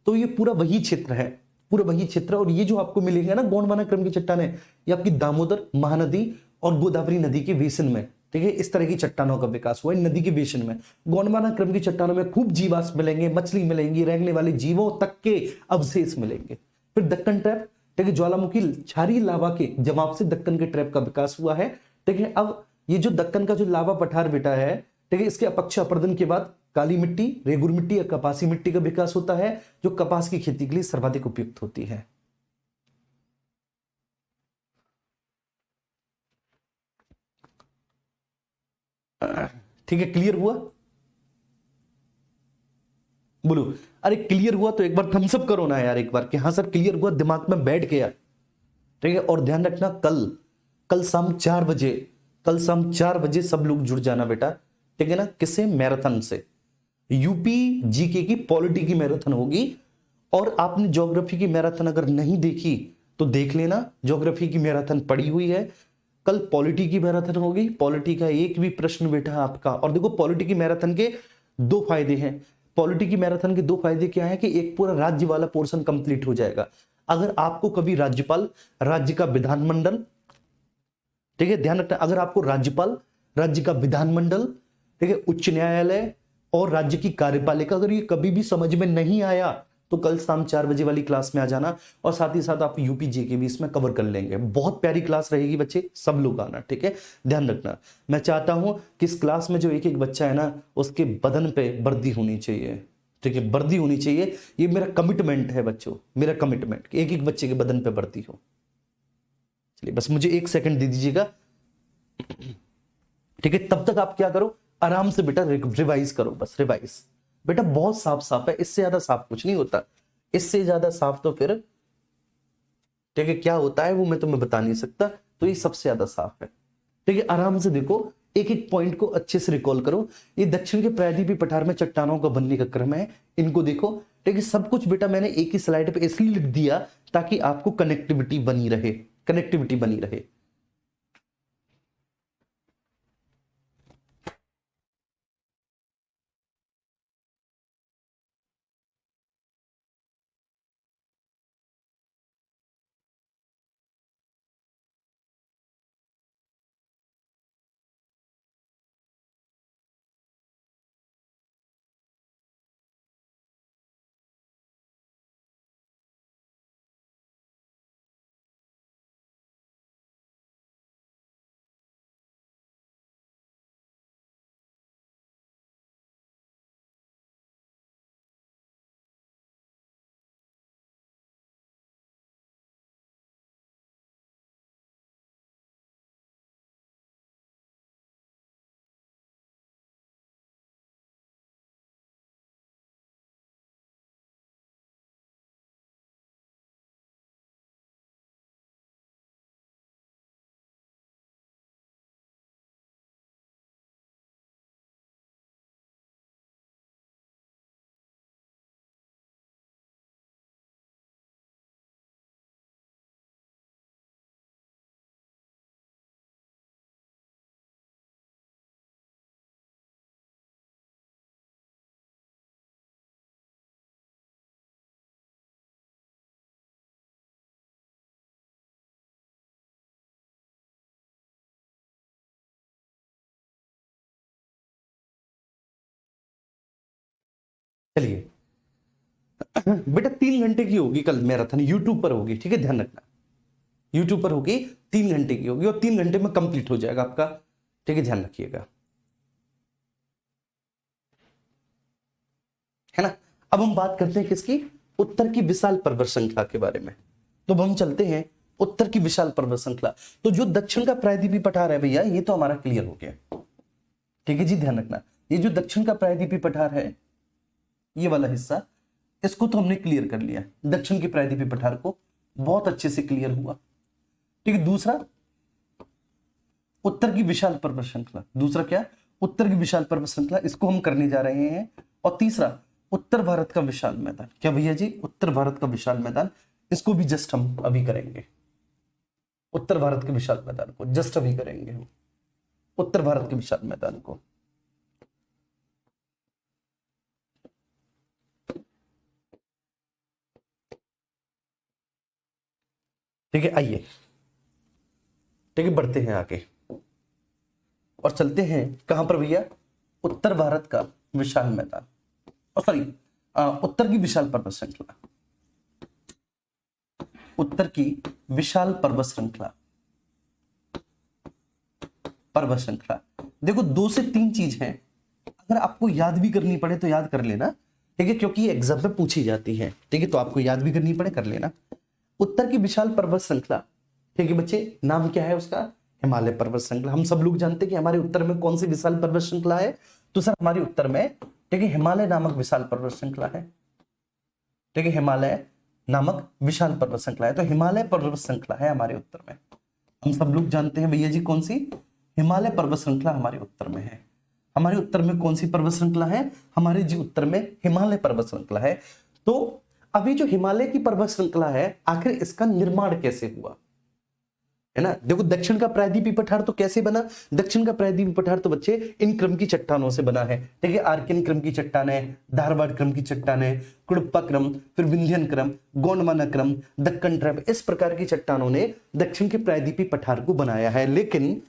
तो ये पूरा वही क्षेत्र है, पूरा वही क्षेत्र। और ये जो आपको मिलेंगे ना गोंडवाना क्रम की चट्टानें, ये आपकी दामोदर, महानदी और गोदावरी नदी के बेसिन में, ठीक है, इस तरह की चट्टानों का विकास हुआ है नदी के बेसिन में। गोंडवाना क्रम की चट्टानों में खूब जीवाश्म मिलेंगे, मछली मिलेंगी, रेंगने वाले जीवों तक के अवशेष मिलेंगे। फिर दक्कन ट्रैप, ठीक है, ज्वालामुखी क्षारीय लावा के जमाव से दक्कन के ट्रैप का विकास हुआ है। ठीक है, अब ये जो दक्कन का जो लावा पठार बेटा है, ठीक है, इसके अपक्षय अपर्दन के बाद काली मिट्टी, रेगुर मिट्टी या कपासी मिट्टी का विकास होता है, जो कपास की खेती के लिए सर्वाधिक उपयुक्त होती है। ठीक है, क्लियर हुआ? बोलो, अरे क्लियर हुआ तो एक बार थम्स अप करो ना यार, एक बार कि हाँ सर क्लियर हुआ, दिमाग में बैठ गया। ठीक है, और ध्यान रखना, कल शाम 4 बजे, कल शाम 4 बजे सब लोग जुड़ जाना बेटा, ठीक है ना, किससे, मैराथन से, यूपी जीके की पॉलिटी की मैराथन होगी। और आपने ज्योग्राफी की मैराथन अगर नहीं देखी तो देख लेना, ज्योग्राफी की मैराथन पड़ी हुई है, कल पॉलिटी की मैराथन होगी, पॉलिटी का एक भी प्रश्न बेटा आपका, और देखो पॉलिटी की मैराथन के दो फायदे हैं। पॉलिटी की मैराथन के दो फायदे क्या है कि एक पूरा राज्य वाला पोर्शन कंप्लीट हो जाएगा। अगर आपको कभी राज्यपाल, राज्य का विधानमंडल, ठीक है ध्यान रखना, अगर आपको राज्यपाल, राज्य का विधानमंडल, ठीक है उच्च न्यायालय और राज्य की कार्यपालिका, अगर ये कभी भी समझ में नहीं आया तो कल शाम 4 बजे वाली क्लास में आ जाना, और साथ ही साथ आप यूपीजी के भी इसमें कवर कर लेंगे। बहुत प्यारी क्लास रहेगी बच्चे, सब लोग आना, ठीक है ध्यान रखना। मैं चाहता हूं कि इस क्लास में जो एक एक बच्चा है ना, उसके बदन पे वर्दी होनी चाहिए, ठीक है वर्दी होनी चाहिए। ये मेरा कमिटमेंट है बच्चों, मेरा कमिटमेंट, एक एक बच्चे के बदन पे वर्दी हो। चलिए बस मुझे 1 सेकंड दे दीजिएगा, ठीक है। तब तक आप क्या करो, आराम से बेटा रिवाइज करो, बस रिवाइज बेटा, बहुत साफ साफ है, इससे ज्यादा साफ कुछ नहीं होता, इससे ज्यादा साफ तो फिर ठीक है क्या होता है वो मैं तुम्हें बता नहीं सकता, तो ये सबसे ज्यादा साफ है, ठीक है। आराम से देखो, एक एक पॉइंट को अच्छे से रिकॉल करो। ये दक्षिण के प्रायद्वीपीय पठार में चट्टानों का बनने का क्रम है, इनको देखो, ठीक है। सब कुछ बेटा मैंने एक ही स्लाइड पे इसलिए लिख दिया ताकि आपको कनेक्टिविटी बनी रहे, कनेक्टिविटी बनी रहे। चलिए बेटा 3 घंटे की होगी कल मैराथन, यूट्यूब पर होगी, ठीक है ध्यान रखना, यूट्यूब पर होगी, 3 घंटे की होगी और 3 घंटे में कंप्लीट हो जाएगा आपका, ठीक है ध्यान रखिएगा, है ना। अब हम बात करते हैं किसकी, उत्तर की विशाल पर्वत श्रृंखला के बारे में। तो अब हम चलते हैं उत्तर की विशाल पर्वत श्रृंखला। तो जो दक्षिण का प्रायद्वीपीय पठार है भैया, ये तो हमारा क्लियर हो गया, ठीक है जी ध्यान रखना। ये जो दक्षिण का प्रायद्वीपीय पठार है, ये वाला हिस्सा, इसको तो हमने क्लियर कर लिया, दक्षिण के प्रायद्वीपीय पठार को बहुत अच्छे से क्लियर हुआ, ठीक है। दूसरा उत्तर की विशाल पर्वत श्रृंखला, दूसरा क्या, उत्तर की विशाल पर्वत श्रृंखला, इसको हम करने जा रहे हैं। और तीसरा उत्तर भारत का विशाल मैदान, क्या भैया जी, उत्तर भारत का विशाल मैदान, इसको भी जस्ट हम अभी करेंगे, उत्तर भारत के विशाल मैदान को जस्ट अभी करेंगे हम, उत्तर भारत के विशाल मैदान को। ठीक है आइए, ठीक है बढ़ते हैं आगे और चलते हैं कहां पर भैया, उत्तर भारत का विशाल मैदान, और सॉरी उत्तर की विशाल पर्वत श्रृंखला, उत्तर की विशाल पर्वत श्रृंखला, पर्वत श्रृंखला। देखो 2 से 3 चीज है, अगर आपको याद भी करनी पड़े तो याद कर लेना, ठीक है, क्योंकि ये एग्जाम में पूछी जाती है, ठीक है, तो आपको याद भी करनी पड़े कर लेना। उत्तर की विशाल पर्वत श्रृंखला, ठीक है बच्चे, नाम क्या है उसका, हिमालय पर्वत श्रृंखला। हम सब लोग जानते हैं कि हमारे उत्तर में कौन सी विशाल पर्वत श्रृंखला है, तो सर हमारे उत्तर में, ठीक है, हिमालय नामक विशाल पर्वत श्रृंखला है, ठीक है, हिमालय नामक विशाल पर्वत श्रृंखला है। तो हिमालय पर्वत श्रृंखला है हमारे उत्तर में, हम सब लोग जानते हैं भैया जी कौन सी, हिमालय पर्वत श्रृंखला हमारे उत्तर में है। हमारे उत्तर में कौन सी पर्वत श्रृंखला है, हमारे जी उत्तर में हिमालय पर्वत श्रृंखला है। तो अभी जो हिमालय की पर्वत श्रृंखला है, आखिर इसका निर्माण कैसे हुआ, है ना। देखो दक्षिण का प्रायद्वीपीय पठार तो कैसे बना, दक्षिण का प्रायद्वीपीय पठार तो बच्चे इन क्रम की चट्टानों से बना है, ठीक है। आर्कियन क्रम की चट्टानें, धारवाड़ क्रम की चट्टानें, कुडप्पा क्रम, फिर विंध्यन क्रम, गोंडवाना क्रम, दक्कन क्रम, इस प्रकार की चट्टानों ने दक्षिण के प्रायद्वीपीय पठार को बनाया है। लेकिन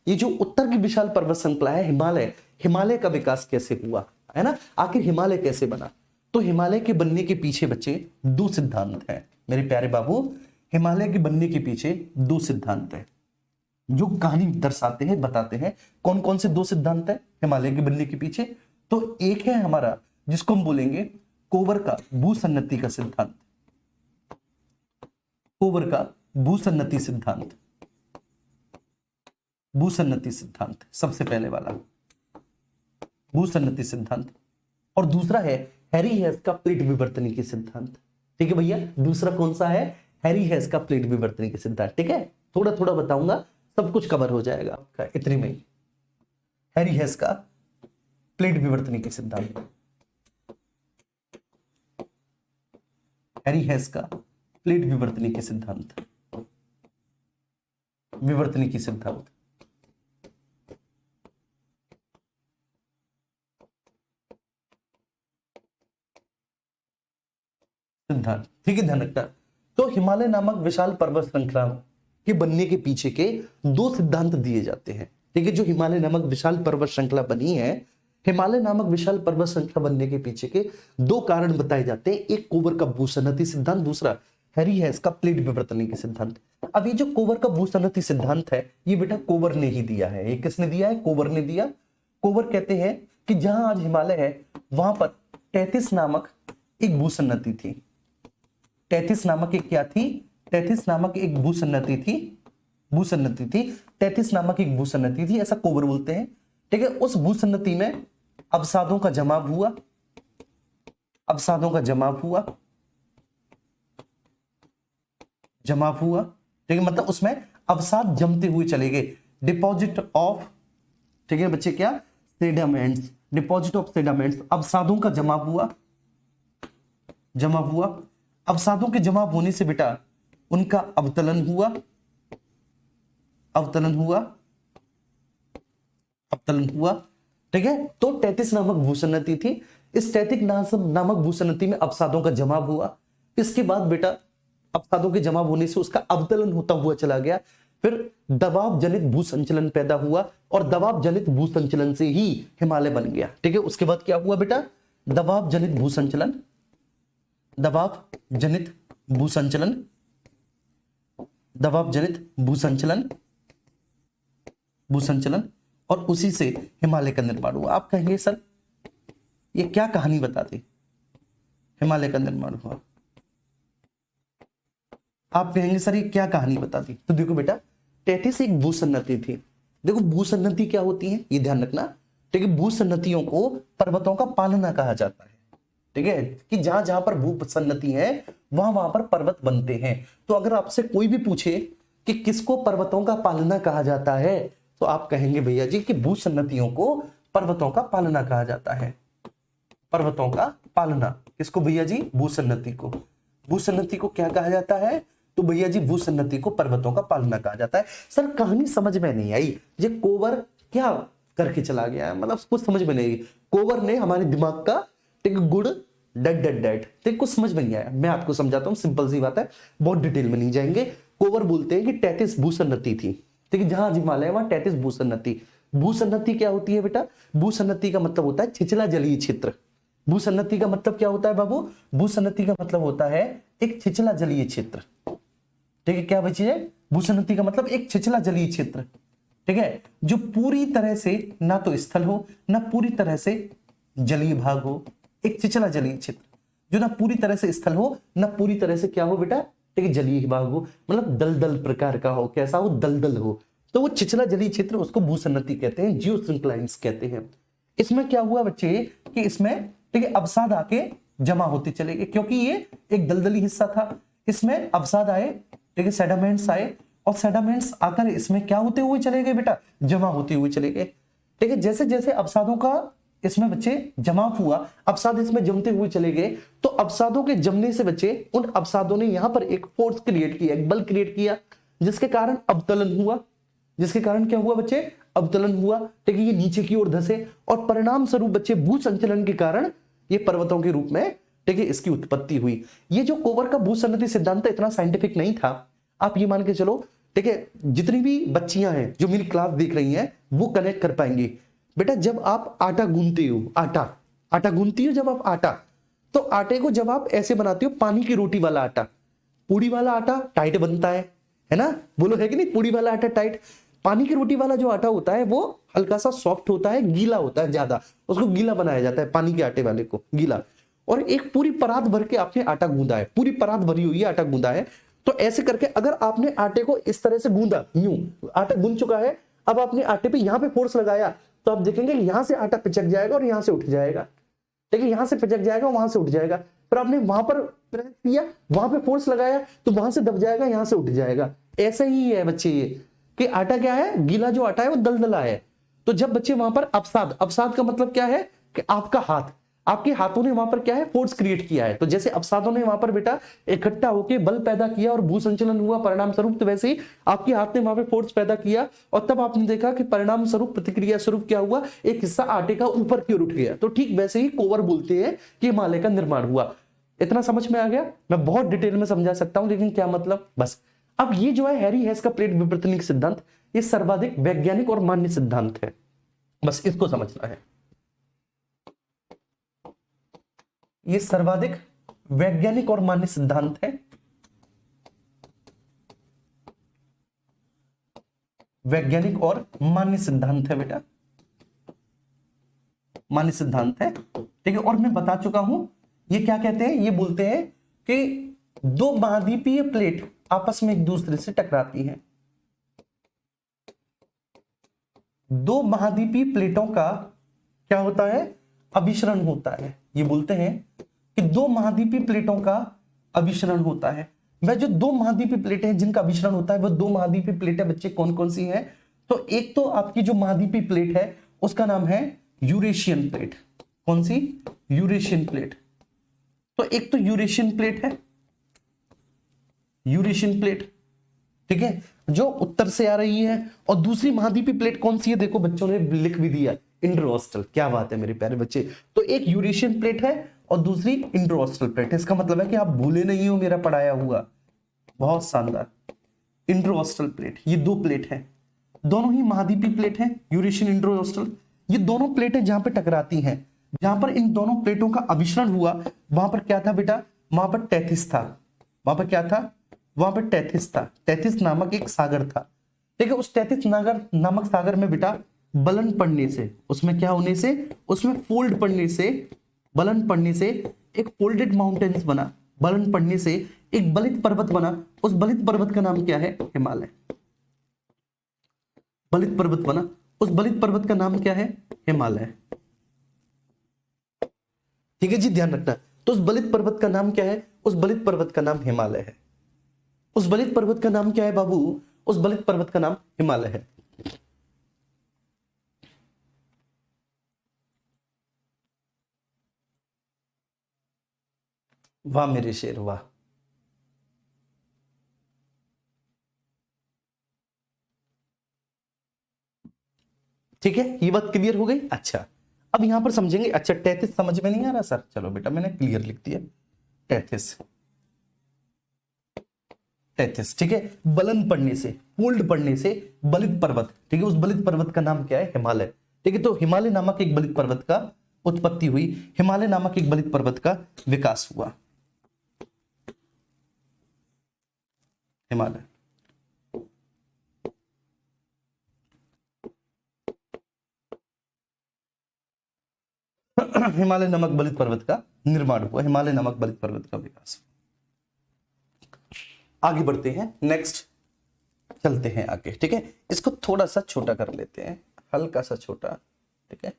ये जो उत्तर की विशाल पर्वत श्रृंखला है हिमालय, हिमालय का विकास कैसे हुआ, है ना, आखिर हिमालय कैसे बना। तो हिमालय के बनने के पीछे बच्चे दो सिद्धांत हैं मेरे प्यारे बाबू। हिमालय के बनने के पीछे दो सिद्धांत हैं जो कहानी दर्शाते हैं, बताते हैं। कौन कौन से दो सिद्धांत है हिमालय के बनने के पीछे? तो एक है हमारा जिसको हम बोलेंगे कोवर का भूसन्नति का सिद्धांत, कोवर का भूसन्नति सिद्धांत, भूसन्नति सिद्धांत सबसे पहले वाला भूसन्नति सिद्धांत। और दूसरा है हैरी हेस का प्लेट विवर्तनिकी सिद्धांत, ठीक है भैया। दूसरा कौन सा है? हैरी हेस का प्लेट विवर्तनिकी सिद्धांत, ठीक है। थोड़ा थोड़ा बताऊंगा, सब कुछ कवर हो जाएगा आपका इतने में ही। हैरी हेस का प्लेट विवर्तनिकी सिद्धांत, हैरी हेस का प्लेट विवर्तनिकी सिद्धांत, विवर्तनिकी सिद्धांत। सिद्धांत, ठीक है, ध्यान रखना। तो हिमालय नामक विशाल पर्वत श्रृंखला के बनने के पीछे के दो सिद्धांत दिए जाते हैं, ठीक है। जो हिमालय नामक विशाल पर्वत श्रृंखला बनी है, हिमालय नामक विशाल पर्वत श्रृंखला बनने के पीछे के दो कारण बताए जाते हैं। एक कोवर का भूसन्नति सिद्धांत, दूसरा हैरी हेस का प्लेट विवर्तनिकी सिद्धांत। अब ये जो कोवर का भूसन्नति सिद्धांत है ये बेटा कोवर ने ही दिया है। ये किसने दिया है? कोवर ने दिया। कोवर कहते हैं कि जहां आज हिमालय है वहां पर 33 नामक एक भूसन्नति थी। 33 नामक एक क्या थी? 33 नामक एक भूसन्नति थी, भूसन्नति थी, 33 नामक एक भूसन्नति थी, ऐसा कोवर बोलते हैं, ठीक है। उस भूसन्नति में अवसादों का जमाव हुआ, अवसादों का जमाव हुआ, जमाव हुआ, ठीक है। मतलब उसमें अवसाद जमते हुए चले गए। डिपॉजिट ऑफ, ठीक है बच्चे, क्या? सेडामेंट्स, डिपॉजिट ऑफ सेडामेंट्स, अवसादों का जमाव हुआ, जमाव हुआ। अवसादों के जमाव होने से बेटा उनका अवतलन हुआ, अवतलन हुआ, अवतलन हुआ, ठीक है। तो 33 नामक भूसन्नति थी। इस 33 नामक भूसन्नति में अवसादों का जमाव हुआ। इसके बाद बेटा अवसादों के जमाव होने से उसका अवतलन होता हुआ चला गया। फिर दबाव जनित भूसंचलन पैदा हुआ और दबाव जनित भूसंचलन से ही हिमालय बन गया, ठीक है। उसके बाद क्या हुआ बेटा? दबाव जनित भूसंचलन, दबाव जनित भूसंचलन, दबाव जनित भूसंचलन, भूसंचलन, और उसी से हिमालय का निर्माण हुआ। आप कहेंगे सर ये क्या कहानी बताती? हिमालय का निर्माण हुआ। आप कहेंगे सर ये क्या कहानी बताती? तो देखो बेटा 33 एक भूसन्नति थी। देखो भूसन्नति क्या होती है ये ध्यान रखना, ठीक है। भूसन्नतियों को पर्वतों का पालना कहा जाता है, ठीक है, कि जहां जहां पर भूसन्नति है वहां वहां पर पर्वत बनते हैं। तो अगर आपसे कोई भी पूछे कि किसको पर्वतों का पालना कहा जाता है तो आप कहेंगे भैया जी कि भूसन्नतियों को पर्वतों का पालना कहा जाता है। पर्वतों का पालना किसको भैया जी? भूसन्नति को। भूसन्नति को क्या कहा जाता है? तो भैया जी भूसन्नति को पर्वतों का पालना कहा जाता है। सर कहानी समझ में नहीं आई, ये कोवर क्या करके चला गया है, मतलब कुछ समझ में नहीं आई। कोवर ने हमारे दिमाग का टिक गुड डेड डेड डेड, ठीक, कुछ समझ में नहीं आया। मैं आपको समझाता हूँ, सिंपल सी बात है, बहुत डिटेल में नहीं जाएंगे। कोवर बोलते हैं कि 33 भूसन्नति थी, ठीक है। जहां हिमालय है वहां 33 भूसन्नति। भूसन्नति क्या होती है बेटा? भूसन्नति का मतलब होता है छिछला जलीय क्षेत्र। भूसन्नति का मतलब क्या होता है बाबू? भूसन्नति का मतलब होता है एक छिछला जलीय क्षेत्र, ठीक है। क्या बच्चे? भूसन्नति का मतलब एक छिछला जलीय क्षेत्र, ठीक है, जो पूरी तरह से ना तो स्थल हो ना पूरी तरह से जलीय भाग हो। एक छिछला जलीय क्षेत्र जो ना पूरी तरह से स्थल हो ना पूरी तरह से क्या हो बेटा? ठीक है, जलीय भाग हो, मतलब दलदल प्रकार का हो। कैसा हो? दलदल हो। तो वो छिछला जलीय क्षेत्र उसको भूसन्नति कहते हैं, जियोसिंक्लाइन्स कहते हैं। इसमें क्या हुआ बच्चे कि इसमें ठीक है अवसाद आके जमा होते चले गए, क्योंकि ये एक दलदली हिस्सा था। इसमें अवसाद आए, ठीक है, सेडामेंट्स आए, और सेडामेंट्स आकर इसमें क्या होते हुए चले गए बेटा? जमा होते हुए चले गए, ठीक है। जैसे जैसे अवसादों का इसमें बच्चे जमाव हुआ, अवसाद इसमें जमते हुए चले गए, तो अवसादों के जमने से बच्चे उन अवसादों ने यहां पर एक फोर्स क्रिएट किया, एक बल क्रिएट किया, जिसके कारण अवतलन हुआ, जिसके कारण क्या हुआ बच्चे, अवतलन हुआ, ठीक है, ये नीचे की ओर धसे और परिणाम स्वरूप बच्चे भू संचलन के कारण ये पर्वतों के रूप में, ठीक है, इसकी उत्पत्ति हुई। ये जो कोवर का भू सन्नति सिद्धांत इतना साइंटिफिक नहीं था, आप ये मान के चलो, ठीक है, जितनी भी बच्चियां हैं जो मेरी क्लास देख रही हैं वो कनेक्ट कर पाएंगी। बेटा जब आप आटा गूंथते हो, आटा गूंथती हो जब आप आटा, तो आटे को जब आप ऐसे बनाते हो पानी की रोटी वाला आटा, पूड़ी वाला आटा टाइट बनता है ना, बोलो है कि नहीं, पूड़ी वाला आटा टाइट, पानी की रोटी वाला जो आटा होता है वो हल्का सा सॉफ्ट होता है, गीला होता है ज्यादा, उसको गीला बनाया जाता है, पानी के आटे वाले को गीला। और एक पूरी परात भर के आपने आटा गूंदा है, पूरी परात भरी हुई है, आटा गूंदा है, तो ऐसे करके अगर आपने आटे को इस तरह से गूंदा, यूं आटा गूंद चुका है, अब आपने आटे पे यहां पे फोर्स लगाया तो आप देखेंगे यहां से आटा पिचक जाएगा और यहां से उठ जाएगा, ठीक है, यहां से पिचक जाएगा वहां से उठ जाएगा। फिर आपने वहां पर प्रेस किया, वहां पे फोर्स लगाया तो वहां से दब जाएगा, यहां से उठ जाएगा। ऐसा ही है बच्चे ये कि आटा क्या है, गीला जो आटा है वो दलदला है। तो जब बच्चे वहां पर अवसाद, अवसाद का मतलब क्या है कि आपका हाथ, आपके हाथों ने वहां पर क्या है, फोर्स क्रिएट किया है, तो जैसे अवसादों ने वहां पर बेटा इकट्ठा होकर बल पैदा किया और भू संचलन हुआ परिणाम स्वरूप, तो वैसे ही आपके हाथ ने वहां पर फोर्स पैदा किया और तब आपने देखा कि परिणाम स्वरूप, प्रतिक्रिया स्वरूप क्या हुआ, एक हिस्सा आटे का ऊपर की ओर उठ गया। तो ठीक वैसे ही कोवर बोलते हैं कि हिमालय का निर्माण हुआ। इतना समझ में आ गया? मैं बहुत डिटेल में समझा सकता हूं, लेकिन क्या मतलब, बस। अब ये जो है हैरी हेस का प्लेट विवर्तनिक सिद्धांत, ये सर्वाधिक वैज्ञानिक और मान्य सिद्धांत है, बस इसको समझना है। ये सर्वाधिक वैज्ञानिक और मान्य सिद्धांत है, वैज्ञानिक और मान्य सिद्धांत है बेटा, मान्य सिद्धांत है, ठीक है। और मैं बता चुका हूं ये क्या कहते हैं, ये बोलते हैं कि दो महाद्वीपीय प्लेट आपस में एक दूसरे से टकराती हैं, दो महाद्वीपीय प्लेटों का क्या होता है, अभिसरण होता है। ये बोलते हैं कि दो महाद्वीपीय प्लेटों का अभिसरण होता है। वह जो दो महाद्वीपीय प्लेटें हैं जिनका अभिसरण होता है, वह दो महाद्वीपीय प्लेटें बच्चे कौन कौन सी हैं, तो एक तो आपकी जो महाद्वीपीय प्लेट है उसका नाम है यूरेशियन प्लेट। कौन सी? Eurasian plate. तो एक तो यूरेशियन प्लेट है, यूरेशियन प्लेट, ठीक है, जो उत्तर से आ रही है। और दूसरी महाद्वीपीय प्लेट कौन सी है, देखो बच्चों ने लिख भी दिया, इंडोऑस्ट्रल। क्या बात है मेरे प्यारे बच्चे। तो एक यूरेशियन प्लेट है और दूसरी इंडोऑस्ट्रल प्लेट है। इसका मतलब है कि आप भूले नहीं हो मेरा पढ़ाया हुआ, बहुत शानदार। इंडोऑस्ट्रल प्लेट, ये दो प्लेट है, दोनों ही महाद्वीपीय प्लेट है, यूरेशियन इंडोऑस्ट्रल। ये दोनों प्लेटें जहां पे टकराती हैं, जहां पर इन दोनों प्लेटों का अभिसरण हुआ, वहां पर क्या था बेटा, वहां पर टेथिस था। वहां पर क्या था, वहां पर टेथिस था। टेथिस नामक एक सागर था, ठीक है। उस टेथिस नामक सागर में बेटा बलन पड़ने से, उसमें क्या होने से, उसमें फोल्ड पड़ने से, बलन पड़ने से एक फोल्डेड माउंटेन्स बना, बलन पड़ने से एक बलित पर्वत बना। उस बलित पर्वत का नाम क्या है, हिमालय। बलित पर्वत बना, उस बलित पर्वत का नाम क्या है, हिमालय। ठीक है जी, ध्यान रखना। तो उस बलित पर्वत का नाम क्या है, उस बलित पर्वत का नाम हिमालय है। उस बलित पर्वत का नाम क्या है बाबू, उस बलित पर्वत का नाम हिमालय है। वाह मेरे शेर, वाह। ठीक है, ये बात क्लियर हो गई। अच्छा, अब यहां पर समझेंगे। अच्छा, टेथिस समझ में नहीं आ रहा सर, चलो बेटा मैंने क्लियर लिख दिया, टेथिस, टेथिस, ठीक है। बलन पड़ने से, फोल्ड पड़ने से बलित पर्वत, ठीक है, उस बलित पर्वत का नाम क्या है, हिमालय। ठीक है, तो हिमालय नामक एक बलित पर्वत का उत्पत्ति हुई, हिमालय नामक एक बलित पर्वत का विकास हुआ, हिमालय। हिमालय नामक बलित पर्वत का निर्माण हुआ, हिमालय नामक बलित पर्वत का विकास। आगे बढ़ते हैं, नेक्स्ट चलते हैं आगे, ठीक है। इसको थोड़ा सा छोटा कर लेते हैं, हल्का सा छोटा, ठीक है,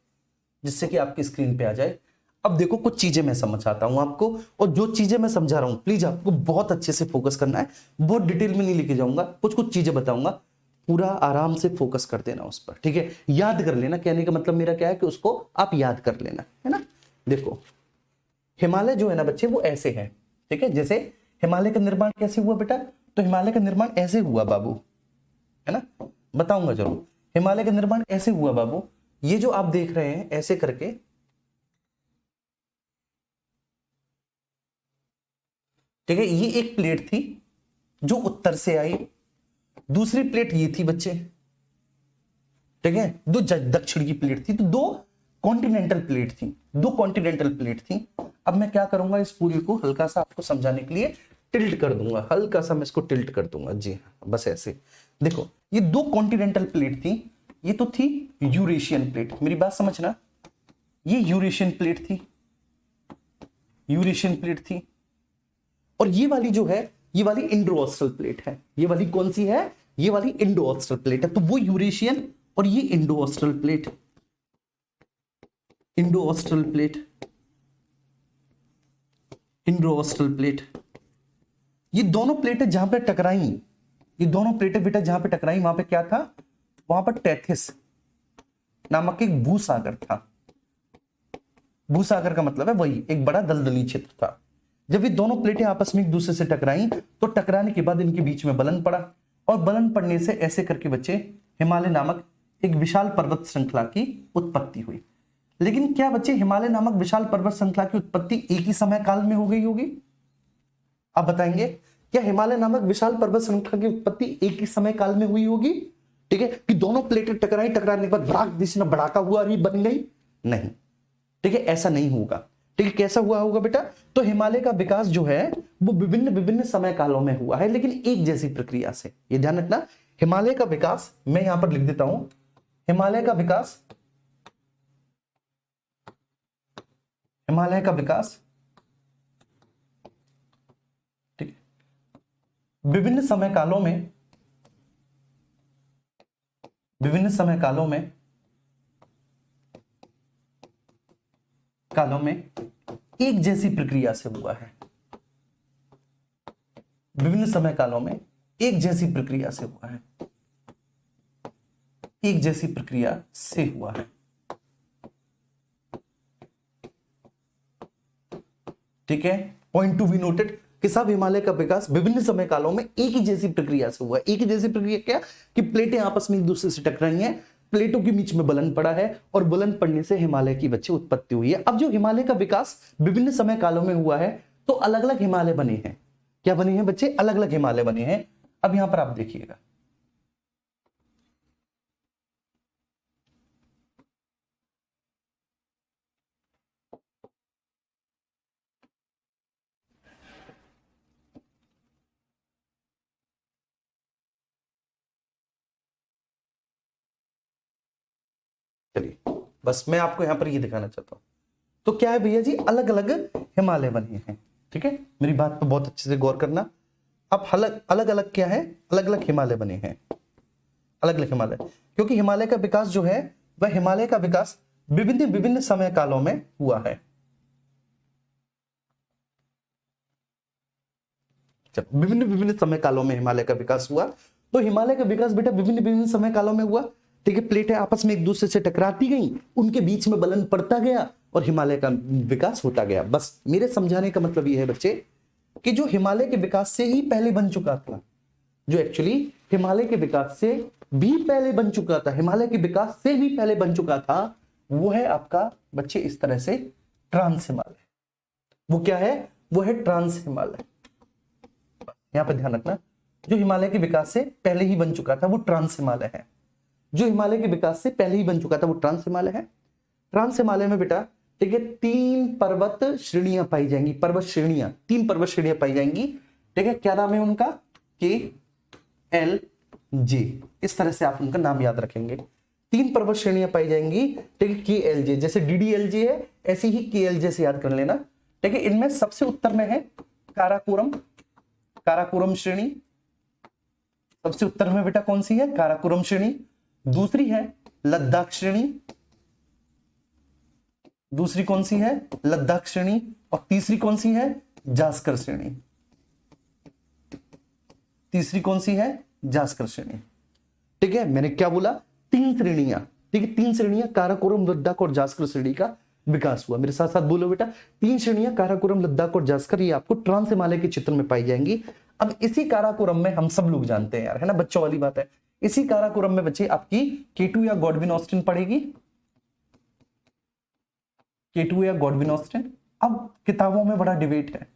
जिससे कि आपकी स्क्रीन पे आ जाए। अब देखो कुछ चीजें मैं समझाता हूं आपको, और जो चीजें मैं समझा रहा हूं प्लीज आपको बहुत अच्छे से फोकस करना है। बहुत डिटेल में नहीं लेके जाऊंगा, कुछ कुछ चीजें बताऊंगा, पूरा आराम से फोकस कर देना उस पर, ठीक है। याद कर लेना, कहने का मतलब मेरा क्या है कि उसको आप याद कर लेना, है ना। देखो हिमालय जो है ना बच्चे, वो ऐसे है, ठीक है। जैसे हिमालय का निर्माण कैसे हुआ बेटा, तो हिमालय का निर्माण ऐसे हुआ बाबू, है ना, बताऊंगा जरूर। हिमालय का निर्माण ऐसे हुआ बाबू, ये जो आप देख रहे हैं ऐसे करके, ठीक है, ये एक प्लेट थी जो उत्तर से आई, दूसरी प्लेट ये थी बच्चे, ठीक है, दो दक्षिण की प्लेट थी, तो दो कॉन्टिनेंटल प्लेट थी, दो कॉन्टिनेंटल प्लेट थी। अब मैं क्या करूंगा, इस पूरी को हल्का सा आपको समझाने के लिए टिल्ट कर दूंगा, हल्का सा मैं इसको टिल्ट कर दूंगा, जी हाँ, बस ऐसे। देखो ये दो कॉन्टिनेंटल प्लेट थी, ये तो थी यूरेशियन प्लेट, मेरी बात समझना, ये यूरेशियन प्लेट थी, यूरेशियन प्लेट थी, और ये वाली जो है ये वाली इंडो ऑस्ट्रल प्लेट है, ये वाली कौन सी है, ये वाली इंडो ऑस्ट्रल प्लेट है। तो वो यूरेशियन और ये Indo Austral plate, Indo Austral plate, Indo Austral plate, ये दोनों प्लेटें जहां पे टकराई, ये दोनों प्लेटें बेटा जहां पे टकराई वहां पे क्या था, वहां पर टेथिस नामक एक भूसागर था। भूसागर का मतलब है वही एक बड़ा दलदली क्षेत्र था। जब ये दोनों प्लेटें आपस में एक दूसरे से टकराई तो टकराने के बाद इनके बीच में बलन पड़ा, और बलन पड़ने से ऐसे करके बच्चे हिमालय नामक एक विशाल पर्वत श्रृंखला की उत्पत्ति हुई। लेकिन क्या बच्चे हिमालय नामक विशाल पर्वत श्रृंखला की उत्पत्ति एक ही समय काल में हो गई होगी? आप बताएंगे क्या हिमालय नामक विशाल पर्वत श्रृंखला की उत्पत्ति एक ही समय काल में हुई होगी? ठीक है, कि दोनों प्लेटें टकराई, टकराने के बाद भड़ाक दिशा भड़ाका हुआ और ये बन गई? नहीं, ठीक है, ऐसा नहीं होगा। ठीक है, कैसा हुआ होगा बेटा? तो हिमालय का विकास जो है वो विभिन्न विभिन्न समय कालों में हुआ है, लेकिन एक जैसी प्रक्रिया से। ये ध्यान रखना, हिमालय का विकास, मैं यहां पर लिख देता हूं, हिमालय का विकास, हिमालय का विकास, ठीक है, विभिन्न समय कालों में, विभिन्न समय कालों में एक जैसी प्रक्रिया से हुआ है, विभिन्न समय कालों में एक जैसी प्रक्रिया से हुआ है, एक जैसी प्रक्रिया से हुआ है। ठीक है, पॉइंट टू बी नोटेड कि सब हिमालय का विकास विभिन्न समय कालों में एक ही जैसी प्रक्रिया से हुआ है। एक ही जैसी प्रक्रिया क्या? कि प्लेटें आपस में एक दूसरे से टकराई हैं, प्लेटों के बीच में बलन पड़ा है, और बलन पड़ने से हिमालय की बच्चे उत्पत्ति हुई है। अब जो हिमालय का विकास विभिन्न समय कालों में हुआ है तो अलग अलग हिमालय बने हैं। क्या बने हैं बच्चे? अलग अलग हिमालय बने हैं। अब यहां पर आप देखिएगा, चलिए बस मैं आपको यहां पर ये दिखाना चाहता हूं। तो क्या है भैया जी, अलग अलग हिमालय बने हैं। ठीक है, मेरी बात पर बहुत अच्छे से गौर करना। अब अलग अलग अलग क्या है, अलग अलग हिमालय बने हैं, अलग अलग हिमालय, क्योंकि हिमालय का विकास जो है वह हिमालय का विकास विभिन्न विभिन्न समय कालों में हुआ है। जब विभिन्न विभिन्न समय कालों में हिमालय का विकास हुआ, तो हिमालय का विकास बेटा विभिन्न विभिन्न समय कालों में हुआ। ठीक है, प्लेटें आपस में एक दूसरे से टकराती गई, उनके बीच में बलन पड़ता गया और हिमालय का विकास होता गया। बस मेरे समझाने का मतलब यह है बच्चे कि जो हिमालय के विकास से ही पहले बन चुका था, जो एक्चुअली हिमालय के विकास से भी पहले बन चुका था, हिमालय के विकास से भी पहले बन चुका था, वो है आपका बच्चे इस तरह से ट्रांस हिमालय। वो क्या है? वो है ट्रांस हिमालय। यहां पर ध्यान रखना, जो हिमालय के विकास से पहले ही बन चुका था वो ट्रांस हिमालय है। जो हिमालय के विकास से पहले ही बन चुका था वो ट्रांस हिमालय है। ट्रांस हिमालय में बेटा ठीक है 3 पर्वत श्रेणियां पाई जाएंगी, पर्वत श्रेणियां, 3 पर्वत श्रेणियां पाई जाएंगी। ठीक है, क्या नाम है उनका? के एल जे, इस तरह से आप उनका नाम याद रखेंगे। 3 पर्वत श्रेणियां पाई जाएंगी। ठीक है, के एल जे, जैसे DDLJ है ऐसे ही के एल जे से याद कर लेना। ठीक है, इनमें सबसे उत्तर में है काराकोरम, काराकोरम श्रेणी। सबसे उत्तर में बेटा कौन सी है? काराकोरम श्रेणी। दूसरी है लद्दाख श्रेणी, दूसरी कौन सी है? लद्दाख श्रेणी। और तीसरी कौन सी है? जास्कर श्रेणी। तीसरी कौन सी है? जास्कर श्रेणी। ठीक है, मैंने क्या बोला? 3 श्रेणियां। ठीक है, 3 श्रेणियां, काराकोरम, लद्दाख और जास्कर श्रेणी का विकास हुआ। मेरे साथ साथ बोलो बेटा, 3 श्रेणियां काराकोरम, लद्दाख और जास्कर, ये आपको ट्रांस हिमालय के क्षेत्र में पाई जाएंगी। अब इसी काराकोरम में हम सब लोग जानते हैं यार, है ना, बच्चों वाली बात है, इसी काराकोरम में बच्चे आपकी K2 या गॉडविन ऑस्टिन पड़ेगी, K2 या गॉडविन ऑस्टिन। अब किताबों में बड़ा डिबेट है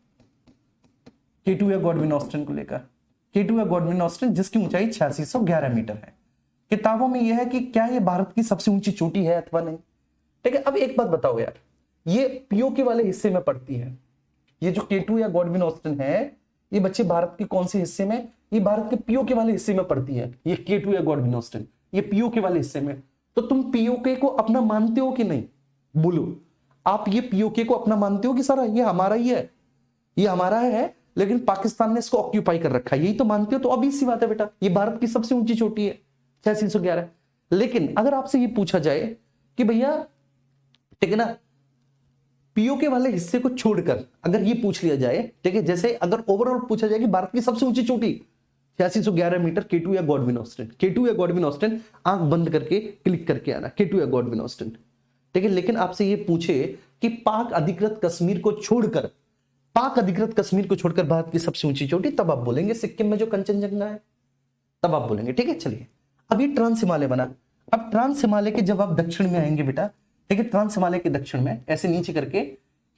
K2 या गॉडविन ऑस्टिन को लेकर, K2 या गॉडविन ऑस्टिन जिसकी ऊंचाई 8611 मीटर है। किताबों में यह है कि क्या ये भारत की सबसे ऊंची चोटी है अथवा नहीं। ठीक है, अब एक बात बताओ यार, ये पीओके वाले हिस्से में पड़ती है, ये जो K2 या गॉडविन ऑस्टिन है, ये बच्चे भारत के कौन से हिस्से में, ये भारत के पीओके वाले हिस्से में पड़ती है, ये K2 या गॉडविन ऑस्टिन, ये पीओके वाले हिस्से में। तो तुम पीओके को अपना मानते हो कि नहीं, बोलो आप, ये पीओके को अपना मानते हो कि सर ये हमारा ही है, ये हमारा है, लेकिन पाकिस्तान ने इसको ऑक्यूपाई कर रखा है, यही तो मानते हो। तो अभी सी बात है बेटा, ये भारत की सबसे ऊंची चोटी है 8611। लेकिन अगर आपसे ये पूछा जाए कि भैया, ठीक है ना, पीओके वाले हिस्से को छोड़कर अगर ये पूछ लिया जाए, ठीक है, जैसे अगर ओवरऑल पूछा जाए कि भारत की सबसे ऊंची चोटी 8611 मीटर K2 या गॉडविन ऑस्टिन, K2 या गॉडविन ऑस्टिन, आंख बंद करके क्लिक करके आना K2 या गॉडविन ऑस्टिन, ठीक है। लेकिन आपसे ये पूछे कि पाक अधिकृत कश्मीर को छोड़कर, पाक अधिकृत कश्मीर को छोड़कर भारत की सबसे ऊंची चोटी, तब आप बोलेंगे सिक्किम में जो कंचनजंगा है, तब आप बोलेंगे। ठीक है, चलिए अब ये ट्रांस हिमालय बना। अब ट्रांस हिमालय के जब आप दक्षिण में आएंगे बेटा, ठीक है, ट्रांस हिमालय के दक्षिण में ऐसे नीचे करके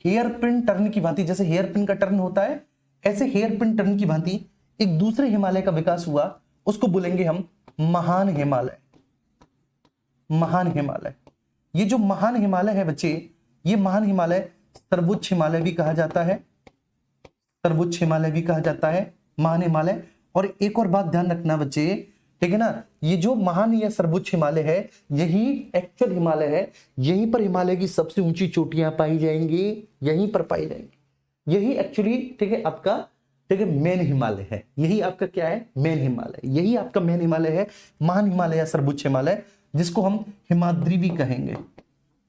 हेयर पिन टर्न की भांति, जैसे हेयर पिन का टर्न होता है, ऐसे हेयर पिन टर्न की भांति एक दूसरे हिमालय का विकास हुआ, उसको बोलेंगे हम महान हिमालय। महान हिमालय, ये जो महान हिमालय है बच्चे, ये महान हिमालय सर्वोच्च हिमालय भी कहा जाता है, सर्वोच्च हिमालय भी कहा जाता है, महान हिमालय। और एक और बात ध्यान रखना बच्चे, ठीक है ना, ये जो महान या सर्वोच्च हिमालय है, यही एक्चुअल हिमालय है, यहीं पर हिमालय की सबसे ऊंची चोटियां पाई जाएंगी, यहीं पर पाई जाएंगी, यही एक्चुअली, ठीक है, आपका, ठीक है, मेन हिमालय है, यही आपका क्या है, मेन हिमालय, यही आपका मेन हिमालय है, महान हिमालय या सर्वोच्च हिमालय, जिसको हम हिमाद्री भी कहेंगे,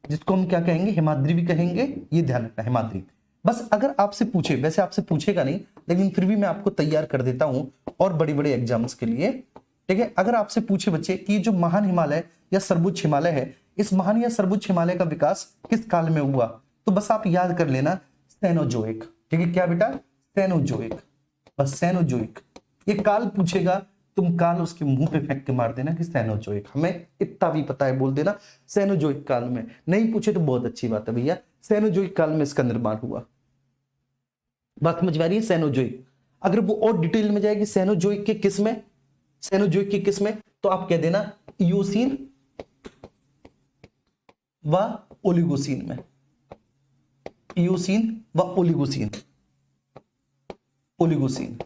जिसको हम क्या कहेंगे, हिमाद्री भी कहेंगे, ये ध्यान रखना, हिमाद्री। बस अगर आपसे पूछे, वैसे आपसे पूछेगा नहीं, लेकिन फिर भी मैं आपको तैयार कर देता हूं और बड़े बड़े एग्जाम्स के लिए, ठीक है। अगर आपसे पूछे बच्चे कि जो महान हिमालय या सर्वोच्च हिमालय है, इस महान या सर्वोच्च हिमालय का विकास किस काल में हुआ, तो बस आप याद कर लेना सेनोजोइक। ठीक है, क्या बेटा, सेनोजोइक, बस सेनोजोइक। ये काल पूछेगा, तुम काल उसके मुंह पे फेंक के मार देना कि सेनोजोइक, हमें इतना भी पता है, बोल देना सेनोजोइक काल में। नहीं पूछे तो बहुत अच्छी बात है भैया, सेनोजोइक काल में इसका निर्माण हुआ। बात समझ में आ रही है, सेनोजोइक। अगर वो और डिटेल में जाएगी सेनोजोइक के किस में, सेनोजोइक की किस में, तो आप कह देना इयोसीन व ओलिगोसीन में, इयोसीन व ओलिगोसीन, ओलिगोसीन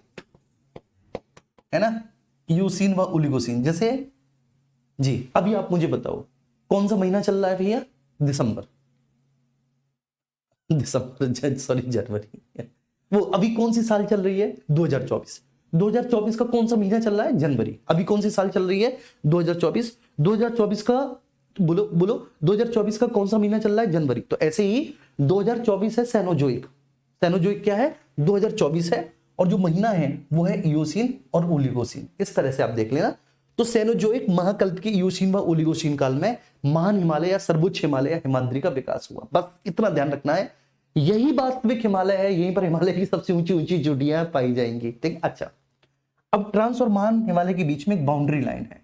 है ना, इयोसीन व ओलिगोसीन। जैसे जी, अभी आप मुझे बताओ कौन सा महीना चल रहा है भैया, दिसंबर, दिसंबर सॉरी जनवरी, वो अभी कौन सी साल चल रही है, 2024। 2024 का कौन सा महीना चल रहा है, जनवरी। अभी कौन सी साल चल रही है, 2024। 2024 का बोलो बोलो, 2024 का कौन सा महीना चल रहा है, जनवरी। तो ऐसे ही 2024 है सेनोजोइक, सेनोजोइक क्या है, 2024 है, और जो महीना है वो है इयोसीन और ओलिगोसीन। इस तरह से आप देख लेना। तो सेनोजोइक महाकल्प के इयोसीन व ओलिगोसीन काल में महान हिमालय या सर्वोच्च हिमालय या हिमाद्री का विकास हुआ। बस इतना ध्यान रखना है, यही वास्तविक हिमालय है, यहीं पर हिमालय की सबसे ऊंची ऊंची चोटियां पाई जाएंगी। ठीक, अच्छा, अब ट्रांस और महान हिमालय के बीच में एक बाउंड्री लाइन है,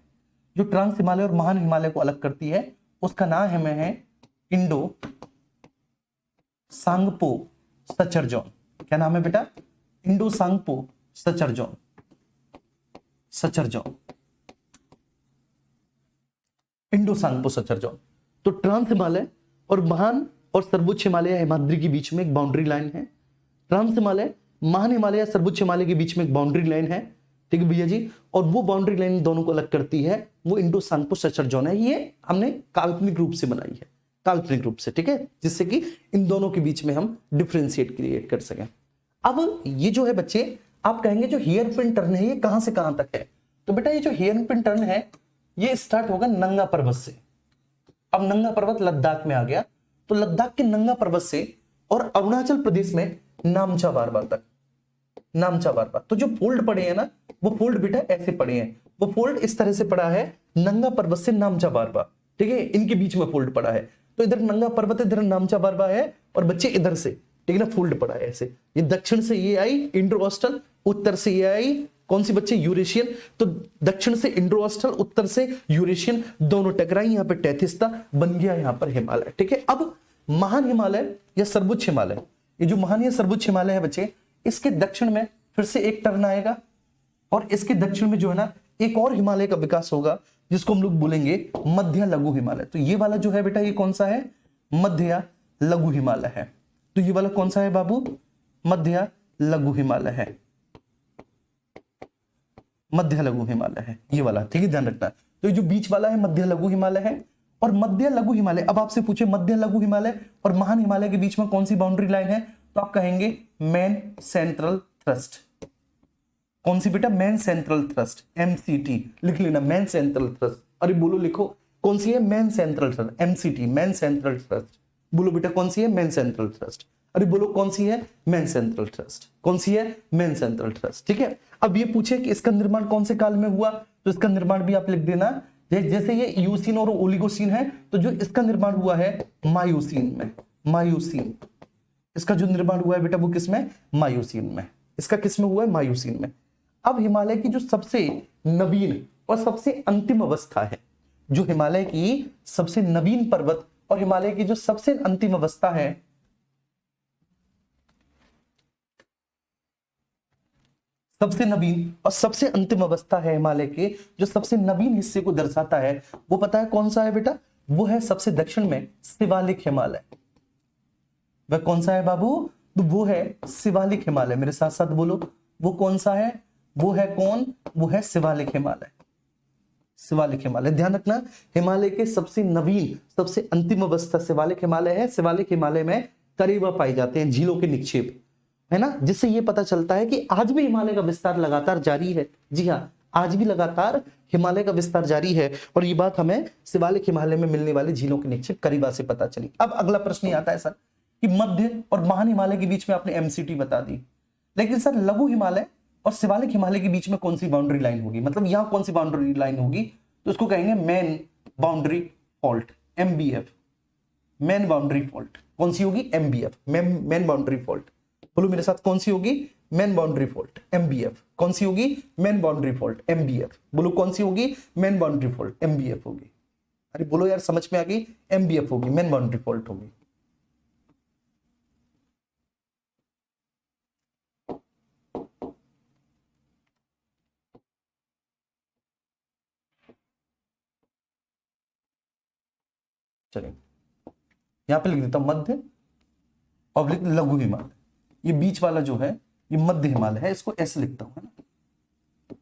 जो ट्रांस हिमालय और महान हिमालय को अलग करती है, उसका नाम है इंडो सांगपो सचर जोन। क्या नाम है बेटा, Indo Tsangpo suture zone, suture zone, Indo Tsangpo suture zone. तो ट्रांस हिमालय और महान और सर्वोच्च हिमालय हिमाद्री के बीच में एक बाउंड्री लाइन है, ट्रांस हिमालय महान हिमालय या सर्वोच्च हिमालय के बीच में एक बाउंड्री लाइन है। ठीक है भैया जी, और वो बाउंड्री लाइन दोनों को अलग करती है, वो इंडो सांगपो सचर जोन है। ये हमने काल्पनिक रूप से बनाई है, काल्पनिक रूप से, ठीक है, जिससे कि इन दोनों के बीच में हम डिफरेंशिएट क्रिएट कर सकें। अब ये जो है बच्चे, आप कहेंगे जो हेयर पिन टर्न है ये कहां से कहां तक है, तो बेटा ये जो हेयर पिन टर्न है ये स्टार्ट होगा नंगा पर्वत से। अब नंगा पर्वत लद्दाख में आ गया, तो लद्दाख के नंगा पर्वत से और अरुणाचल प्रदेश में नामचा बारबा तक, नामचा बारबा। तो जो फोल्ड पड़े हैं ना, वो फोल्ड बेटा ऐसे पड़े हैं, वो फोल्ड इस तरह से पड़ा है नंगा पर्वत से नामचा बारबा, ठीक है, इनके बीच में फोल्ड पड़ा है। तो इधर नंगा पर्वत है, इधर नामचा बारबा है, और बच्चे इधर से, ठीक है ना, फोल्ड पड़ा है ऐसे। ये दक्षिण से ये आई इंडो-ऑस्टल, उत्तर से ये आई कौन सी बच्चे, यूरेशियन। तो दक्षिण से इंडो-ऑस्टल, उत्तर से यूरेशियन, दोनों टकराई, यहां पर तैथिस्ता बन गया यहां पर हिमालय। ठीक है, अब महान हिमालय या सर्वोच्च हिमालय, ये जो महान या सर्वोच्च हिमालय है बच्चे, इसके दक्षिण में फिर से एक टर्न आएगा और इसके दक्षिण में जो है ना एक और हिमालय का विकास होगा जिसको हम लोग बोलेंगे मध्य लघु हिमालय। तो ये वाला जो है बेटा ये कौन सा है, मध्य लघु हिमालय है। तो ये वाला कौन सा है बाबू, मध्य लघु हिमालय है, मध्य लघु हिमालय है ये वाला। ठीक है, ध्यान रखना। तो ये जो बीच वाला है मध्य लघु हिमालय है। और मध्य लघु हिमालय, अब आपसे पूछे मध्य लघु हिमालय और महान हिमालय के बीच में कौन सी बाउंड्री लाइन है, तो आप कहेंगे मेन सेंट्रल थ्रस्ट। कौन सी बेटा, मेन सेंट्रल थ्रस्ट, एमसीटी लिख लेना, मेन सेंट्रल थ्रस्ट। अरे बोलो, लिखो कौन सी है, main central thrust, MCT, main central thrust. बोलो बेटा कौन सी है, मेन सेंट्रल थ्रस्ट। अरे बोलो कौन सी है, मेन सेंट्रल थ्रस्ट। कौन सी है, मेन सेंट्रल थ्रस्ट। ठीक है, अब ये पूछे कि इसका निर्माण कौन से काल में हुआ, तो इसका निर्माण भी आप लिख देना, जैसे ये यूसीन और ओलिगोसीन है, तो जो इसका निर्माण हुआ है मायूसीन में, मायूसीन। इसका जो निर्माण हुआ है बेटा वो किसमें, मायूसीन में। इसका किसमें हुआ है, मायूसीन में। अब हिमालय की जो सबसे नवीन और सबसे अंतिम अवस्था है, जो हिमालय की सबसे नवीन पर्वत और हिमालय की जो सबसे अंतिम अवस्था है, सबसे नवीन और सबसे अंतिम अवस्था है हिमालय के, जो सबसे नवीन हिस्से को दर्शाता है, वो पता है कौन सा है बेटा, वो है सबसे दक्षिण में शिवालिक हिमालय। वह कौन सा है बाबू, तो वो है शिवालिक हिमालय। मेरे साथ साथ बोलो, वो कौन सा है, वो है कौन, वो है शिवालिक हिमालय, शिवालिक हिमालय। ध्यान रखना, हिमालय के सबसे नवीन सबसे अंतिम अवस्था शिवालिक हिमालय है। शिवालिक हिमालय में करीबा पाए जाते हैं झीलों के निक्षेप, है ना, जिससे ये पता चलता है कि आज भी हिमालय का विस्तार लगातार जारी है। जी हाँ, आज भी लगातार हिमालय का विस्तार जारी है। और ये बात हमें शिवालिक हिमालय में मिलने वाले झीलों के निक्षेप करीबा से पता चली। अब अगला प्रश्न ये आता है सर कि मध्य और महान हिमालय के बीच में आपने एमसीटी बता दी, लेकिन सर लघु हिमालय और शिवालिक हिमालय के बीच में कौन सी बाउंड्री लाइन होगी, मतलब यहां कौन सी बाउंड्री लाइन होगी, तो उसको कहेंगे main boundary fault, MBF, main boundary fault. कौन सी होगी, एमबीएफ, मेन बाउंड्री फॉल्ट। बोलो मेरे साथ, कौन सी होगी, मेन बाउंड्री फॉल्ट, एमबीएफ। कौन सी होगी, मेन बाउंड्री फॉल्ट, एमबीएफ। बोलो कौन सी होगी, मेन बाउंड्री फॉल्ट, एमबीएफ होगी। अरे बोलो यार, समझ में आ गई, एमबीएफ होगी, मेन बाउंड्री फॉल्ट होगी। चलिए यहां पे लिख देता हूं मध्य पब्लिक लघु हिमालय। ये बीच वाला जो है ये मध्य हिमालय है, इसको ऐसे लिखता हूं, है ना,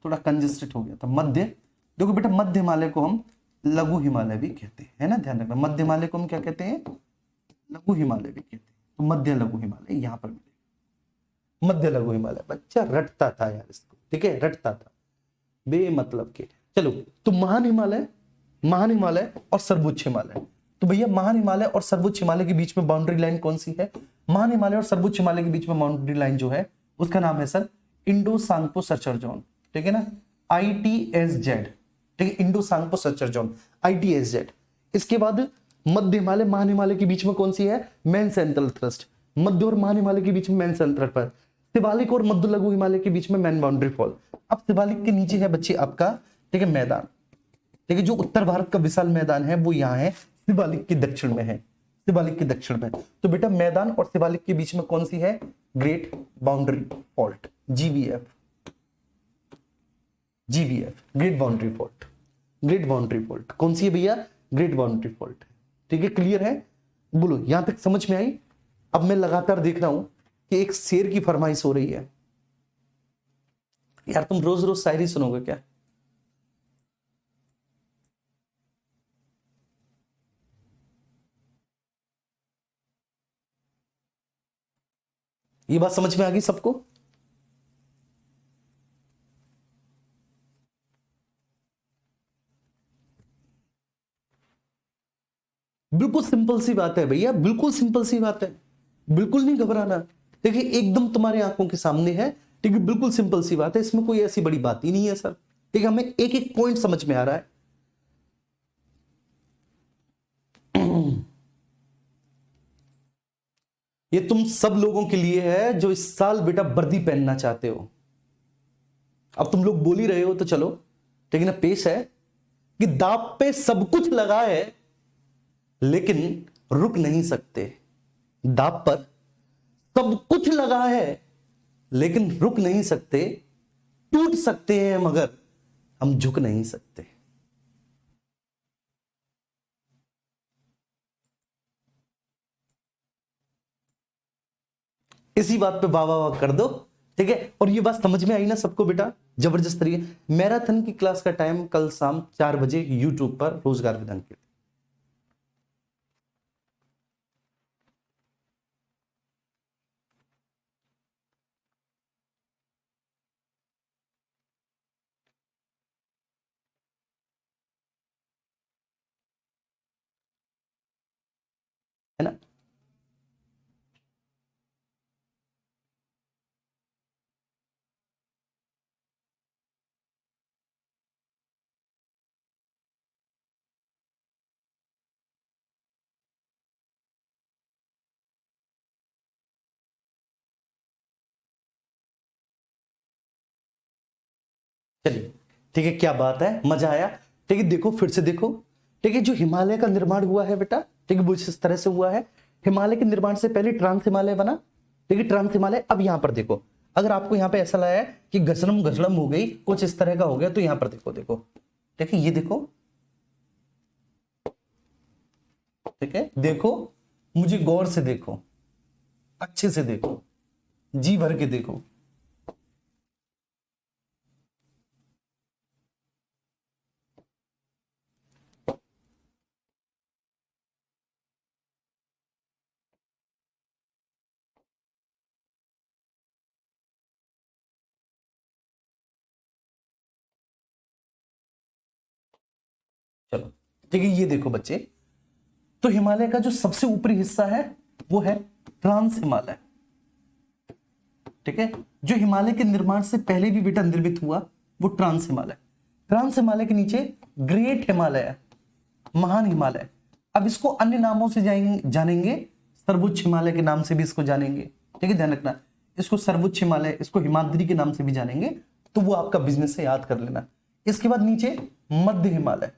थोड़ा कंजेस्टेड हो गया था। मध्य, देखो बेटा मध्य हिमालय को हम लघु हिमालय भी कहते हैं, है ना, ध्यान रखना। मध्य हिमालय को हम क्या कहते हैं, लघु हिमालय भी कहते हैं। तो मध्य लघु हिमालय यहां पर मिलेगा, मध्य लघु हिमालय। बच्चा रटता था यार इसको, ठीक है, रटता था बेमतलब के। चलो, तो महान हिमालय, महान हिमालय और सर्वोच्च हिमालय। तो भैया महान हिमालय और सर्वोच्च हिमालय के बीच में बाउंड्री लाइन कौन सी है, महान हिमालय और सर्वोच्च हिमालय के बीच में बाउंड्री लाइन जो है उसका नाम है sir Indo Tsangpo suture zone. ठीक है ना, ITSZ, ठीक है, Indo Tsangpo suture zone, ITSZ। इसके बाद मध्य हिमालय महान हिमालय के बीच में कौन सी है, मेन सेंट्रल थ्रस्ट। मध्य और महान हिमालय के बीच में मेन सेंट्रल पर, शिवालिक और मध्य लघु हिमालय के बीच में मेन बाउंड्री फॉल। अब शिवालिक के नीचे है बच्चे आपका, ठीक है, मैदान। ठीक है, जो उत्तर भारत का विशाल मैदान है वो यहाँ है, शिवालिक के दक्षिण में है, शिवालिक के दक्षिण में। तो बेटा मैदान और शिवालिक के बीच में कौन सी है, great boundary fault, GBF, GBF, great boundary fault, great boundary fault. कौन सी है भैया, ग्रेट बाउंड्री फॉल्ट। ठीक है, क्लियर है, बोलो यहां तक समझ में आई। अब मैं लगातार देख रहा हूं कि एक शेर की फरमाइश हो रही है। यार तुम रोज रोज शायरी सुनोगे क्या, ये बात समझ में आ गई सबको। बिल्कुल सिंपल सी बात है भैया, बिल्कुल सिंपल सी बात है, बिल्कुल नहीं घबराना। देखिए एकदम तुम्हारे आंखों के सामने है, ठीक है, बिल्कुल सिंपल सी बात है, इसमें कोई ऐसी बड़ी बात ही नहीं है सर। ठीक है, हमें एक एक पॉइंट समझ में आ रहा है। ये तुम सब लोगों के लिए है जो इस साल बेटा वर्दी पहनना चाहते हो। अब तुम लोग बोल ही रहे हो तो चलो, लेकिन अब पेश है कि दांव पे सब कुछ लगा है लेकिन रुक नहीं सकते। दांव पर सब कुछ लगा है लेकिन रुक नहीं सकते। टूट सकते हैं मगर हम झुक नहीं सकते। इसी बात पे वाह वाह वाह कर दो, ठीक है। और ये बात समझ में आई ना सबको बेटा, जबरदस्त तरीके। मैराथन की क्लास का टाइम कल शाम 4 बजे यूट्यूब पर रोजगार विधान के। है ना। चलिए ठीक है, क्या बात है, मजा आया। ठीक है, देखो फिर से देखो। ठीक है, जो हिमालय का निर्माण हुआ है बेटा, ठीक है, वो इस तरह से हुआ है। हिमालय के निर्माण से पहले ट्रांस हिमालय बना। ठीक है, ट्रांस हिमालय। अब यहां पर देखो, अगर आपको यहां पे ऐसा लगा है कि घसड़म घसड़म हो गई, कुछ इस तरह का हो गया, तो यहां पर देखो, देखो ठीक है, ये देखो, ठीक है, देखो, मुझे गौर से देखो, अच्छे से देखो, जी भर के देखो। चलो ठीक है, ये देखो बच्चे, तो हिमालय का जो सबसे ऊपरी हिस्सा है वो है ट्रांस हिमालय। ठीक है, जो हिमालय के निर्माण से पहले भी बेटा निर्मित हुआ वो ट्रांस हिमालय। ट्रांस हिमालय के नीचे ग्रेट हिमालय है, महान हिमालय। अब इसको अन्य नामों से जानेंगे, सर्वोच्च हिमालय के नाम से भी इसको जानेंगे। ठीक है, ध्यान रखना, इसको सर्वोच्च हिमालय, इसको हिमाद्री के नाम से भी जानेंगे, तो वो आपका बिजनेस है, याद कर लेना। इसके बाद नीचे मध्य हिमालय।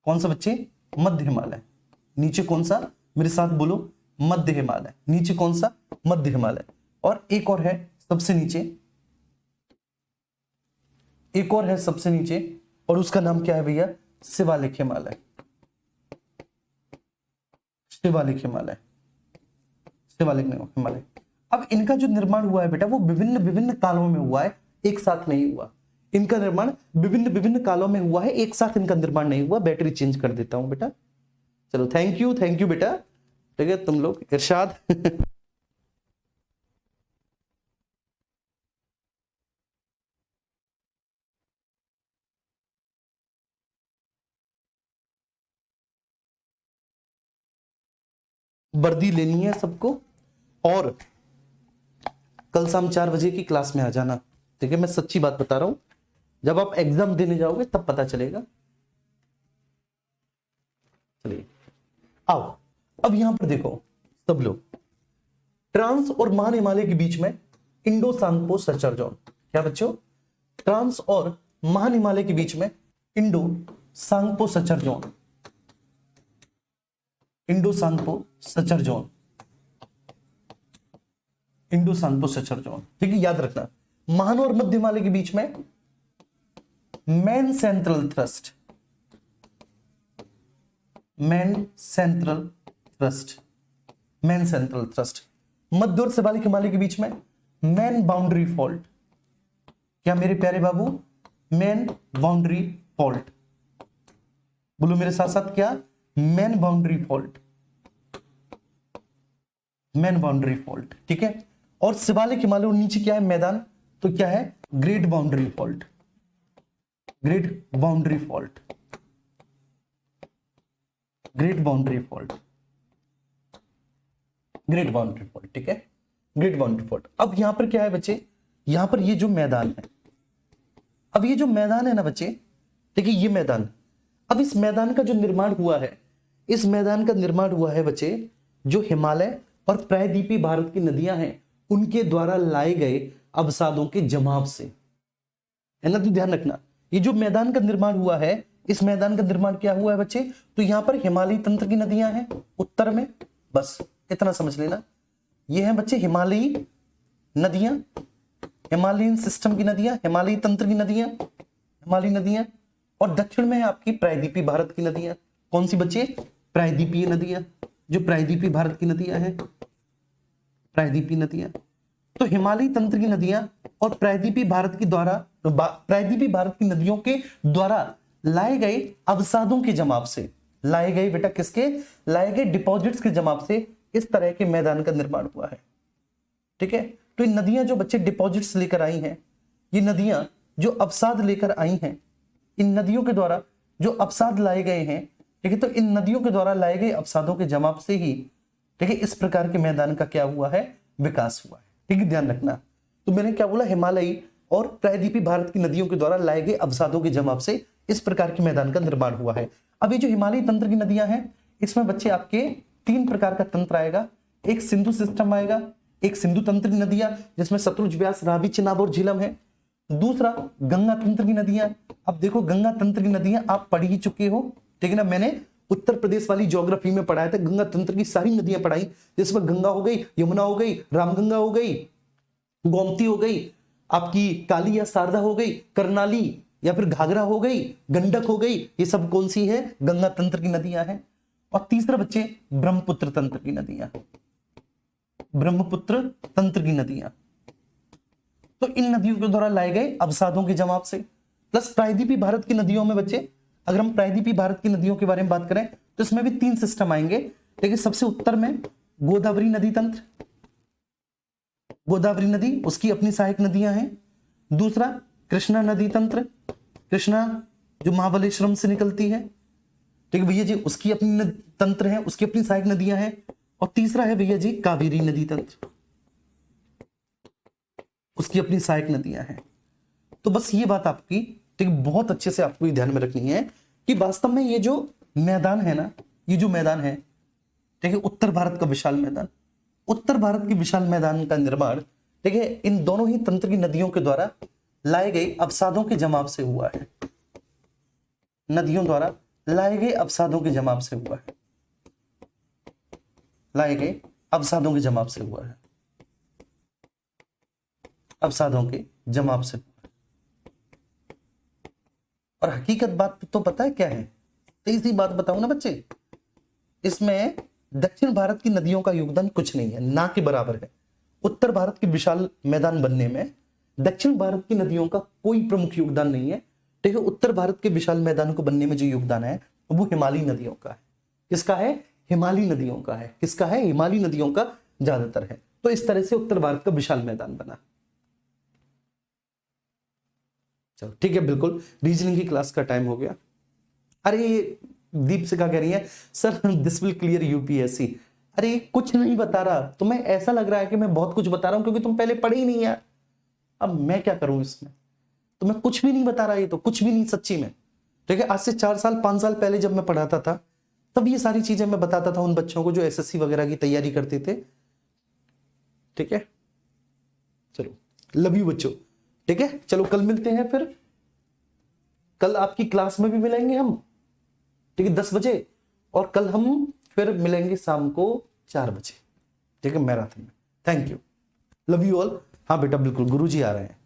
कौन सा बच्चे? मध्य हिमालय। नीचे कौन सा? मेरे साथ बोलो, मध्य हिमालय। नीचे कौन सा? मध्य हिमालय। और एक और है सबसे नीचे, एक और है सबसे नीचे, और उसका नाम क्या है भैया? शिवालिक हिमालय। शिवालिक हिमालय, शिवालिक हिमालय। अब इनका जो निर्माण हुआ है बेटा, वो विभिन्न विभिन्न कालों में हुआ है, एक साथ नहीं हुआ। इनका निर्माण विभिन्न विभिन्न कालों में हुआ है, एक साथ इनका निर्माण नहीं हुआ। बैटरी चेंज कर देता हूं बेटा। चलो, थैंक यू बेटा। ठीक है, तुम लोग इरशाद। वर्दी लेनी है सबको, और कल शाम 4 बजे की क्लास में आ जाना। ठीक है, मैं सच्ची बात बता रहा हूं, जब आप एग्जाम देने जाओगे तब पता चलेगा। चलिए आओ, अब यहां पर देखो सब लोग, ट्रांस और महान हिमालय के बीच में इंडो सांगपो सचर जोन। क्या बच्चों? ट्रांस और महान हिमालय के बीच में Indo Tsangpo suture zone. Indo Tsangpo suture zone, Indo Tsangpo suture zone. ठीक है, याद रखना, महान और मध्य हिमालय के बीच में main central thrust, main central thrust, main central thrust. मध्य और शिवालिक हिमालय के बीच में मेन बाउंड्री फॉल्ट। क्या मेरे प्यारे बाबू? Main boundary fault. बोलो मेरे साथ साथ, क्या? Main boundary fault, main boundary fault. ठीक है, और शिवालिक हिमालय और नीचे क्या है? मैदान। तो क्या है? Great boundary fault, great boundary fault, great boundary fault, great boundary fault. ठीक है, ग्रेट बाउंड्री फॉल्ट। अब यहां पर क्या है बच्चे? यहां पर ये जो मैदान है, अब ये जो मैदान है ना बच्चे, देखिए ये मैदान, अब इस मैदान का जो निर्माण हुआ है, इस मैदान का निर्माण हुआ है बच्चे, जो हिमालय और प्रायद्वीपीय भारत की नदियां हैं उनके द्वारा लाए गए अवसादों के जमाव से, है ना। तो ध्यान रखना, ये जो मैदान का निर्माण हुआ है, इस मैदान का निर्माण क्या हुआ है बच्चे, तो यहां पर हिमालयी तंत्र की नदियां हैं उत्तर में, बस इतना समझ लेना। ये हैं बच्चे हिमालयी नदियां, हिमालयन सिस्टम की नदियां, हिमालयी तंत्र की नदियां, हिमालयी नदियां। और दक्षिण में है आपकी प्रायद्वीपीय भारत की नदियां। कौन सी बच्चे, प्रायद्वीपीय नदियां, जो प्रायद्वीपीय भारत की नदियां हैं, प्रायद्वीपीय नदियां। तो हिमालयी तंत्र की नदियां और प्रायद्वीपीय भारत की द्वारा, प्रायद्वीपीय भारत की नदियों के द्वारा लाए गए अवसादों के जमाव से, लाए गए बेटा किसके, लाए गए डिपॉजिट्स के जमाव से इस तरह के मैदान का निर्माण हुआ है। ठीक है, तो इन नदियां जो बच्चे डिपॉजिट्स लेकर आई हैं, ये नदियां जो अवसाद लेकर आई हैं, इन नदियों के द्वारा जो अवसाद लाए गए हैं, ठीक है, तो इन नदियों के द्वारा लाए गए अवसादों के जमाव से ही, ठीक है, इस प्रकार के मैदान का क्या हुआ है, विकास हुआ है। ठीक है, ध्यान रखना। तो मैंने क्या बोला, हिमालयी और प्रायद्वीपीय भारत की नदियों के द्वारा लाए गए अवसादों के जमाव से इस प्रकार के मैदान का निर्माण हुआ है। अब ये जो हिमालयी तंत्र की नदियां हैं, इसमें बच्चे आपके 3 प्रकार का तंत्र आएगा। एक सिंधु सिस्टम आएगा, एक सिंधु तंत्र की नदियां जिसमें सतलुज, व्यास, रावी, चिनाब और झीलम है। दूसरा गंगा तंत्र की नदियां। अब देखो, गंगा तंत्र की नदियां आप पढ़ ही चुके हो, ठीक है ना। मैंने उत्तर प्रदेश वाली ज्योग्राफी में पढ़ाया था, गंगा तंत्र की सारी नदियां पढ़ाई, जिसमें गंगा हो गई, यमुना हो गई, रामगंगा हो गई, गोमती हो गई, आपकी काली या शारदा हो गई, करनाली या फिर घाघरा हो गई, गंडक हो गई, ये सब कौन सी है, गंगा तंत्र की नदियां हैं। और तीसरा बच्चे ब्रह्मपुत्र तंत्र की नदियां, ब्रह्मपुत्र तंत्र की नदियां। तो इन नदियों के द्वारा लाए गए अवसादों के जमाव से, प्लस प्रायद्वीपीय भारत की नदियों में बच्चे, अगर हम प्रायद्वीपीय भारत की नदियों के बारे में बात करें तो इसमें भी 3 सिस्टम आएंगे। देखिए, सबसे उत्तर में गोदावरी नदी तंत्र, गोदावरी नदी, उसकी अपनी सहायक नदियां हैं। दूसरा कृष्णा नदी तंत्र, कृष्णा जो महाबलेश्वरम से निकलती है, ठीक है भैया जी, उसकी अपनी तंत्र है, उसकी अपनी सहायक नदियां हैं। और तीसरा है भैया जी कावेरी नदी तंत्र, उसकी अपनी सहायक नदियां हैं। तो बस ये बात आपकी, ठीक, बहुत अच्छे से आपको ये ध्यान में रखनी है कि वास्तव में ये जो मैदान है ना, ये जो मैदान है, ठीक है, उत्तर भारत का विशाल मैदान, उत्तर भारत के विशाल मैदान का निर्माण, ठीक है, इन दोनों ही तंत्र की नदियों के द्वारा लाए गए अवसादों के जमाव से हुआ है, नदियों द्वारा लाए गए अवसादों के जमाव से हुआ है, लाए गए अवसादों के जमाव से हुआ है, अवसादों के जमाव से। और हकीकत बात तो पता है क्या है, तीसरी बात बताऊं ना बच्चे, इसमें दक्षिण भारत की नदियों का योगदान कुछ नहीं है, ना के बराबर है। उत्तर भारत के विशाल मैदान बनने में दक्षिण भारत की नदियों का कोई प्रमुख योगदान नहीं है। ठीक है, उत्तर भारत के विशाल मैदान को बनने में जो योगदान है वो हिमालयी नदियों का है। किसका है, हिमालयी नदियों का है। किसका है, हिमालयी नदियों का ज्यादातर है। तो इस तरह से उत्तर भारत का विशाल मैदान बना। चलो ठीक है, बिल्कुल रीजनिंग की क्लास का टाइम हो गया। अरे दीपशिखा कह रही है sir this will clear UPSC. अरे कुछ नहीं बता रहा, तुम्हें ऐसा लग रहा है कि मैं बहुत कुछ बता रहा हूं क्योंकि तुम पहले पढ़े ही नहीं यार। अब मैं क्या करूं इसमें, तुम्हें कुछ भी नहीं बता रहा, ये तो कुछ भी नहीं सच्ची में। ठीक है, आज से 4 साल 5 साल पहले जब मैं पढ़ाता था तब ये सारी चीजें मैं बताता था उन बच्चों को जो एसएससी वगैरह की तैयारी करते थे। ठीक है, चलो लव यू बच्चों। ठीक है, चलो कल मिलते हैं, फिर कल आपकी क्लास में भी मिलेंगे हम, ठीक है 10 बजे, और कल हम फिर मिलेंगे शाम को 4 बजे, ठीक है, मैराथन में। Thank you, love you all. हाँ बेटा बिल्कुल, गुरुजी आ रहे हैं।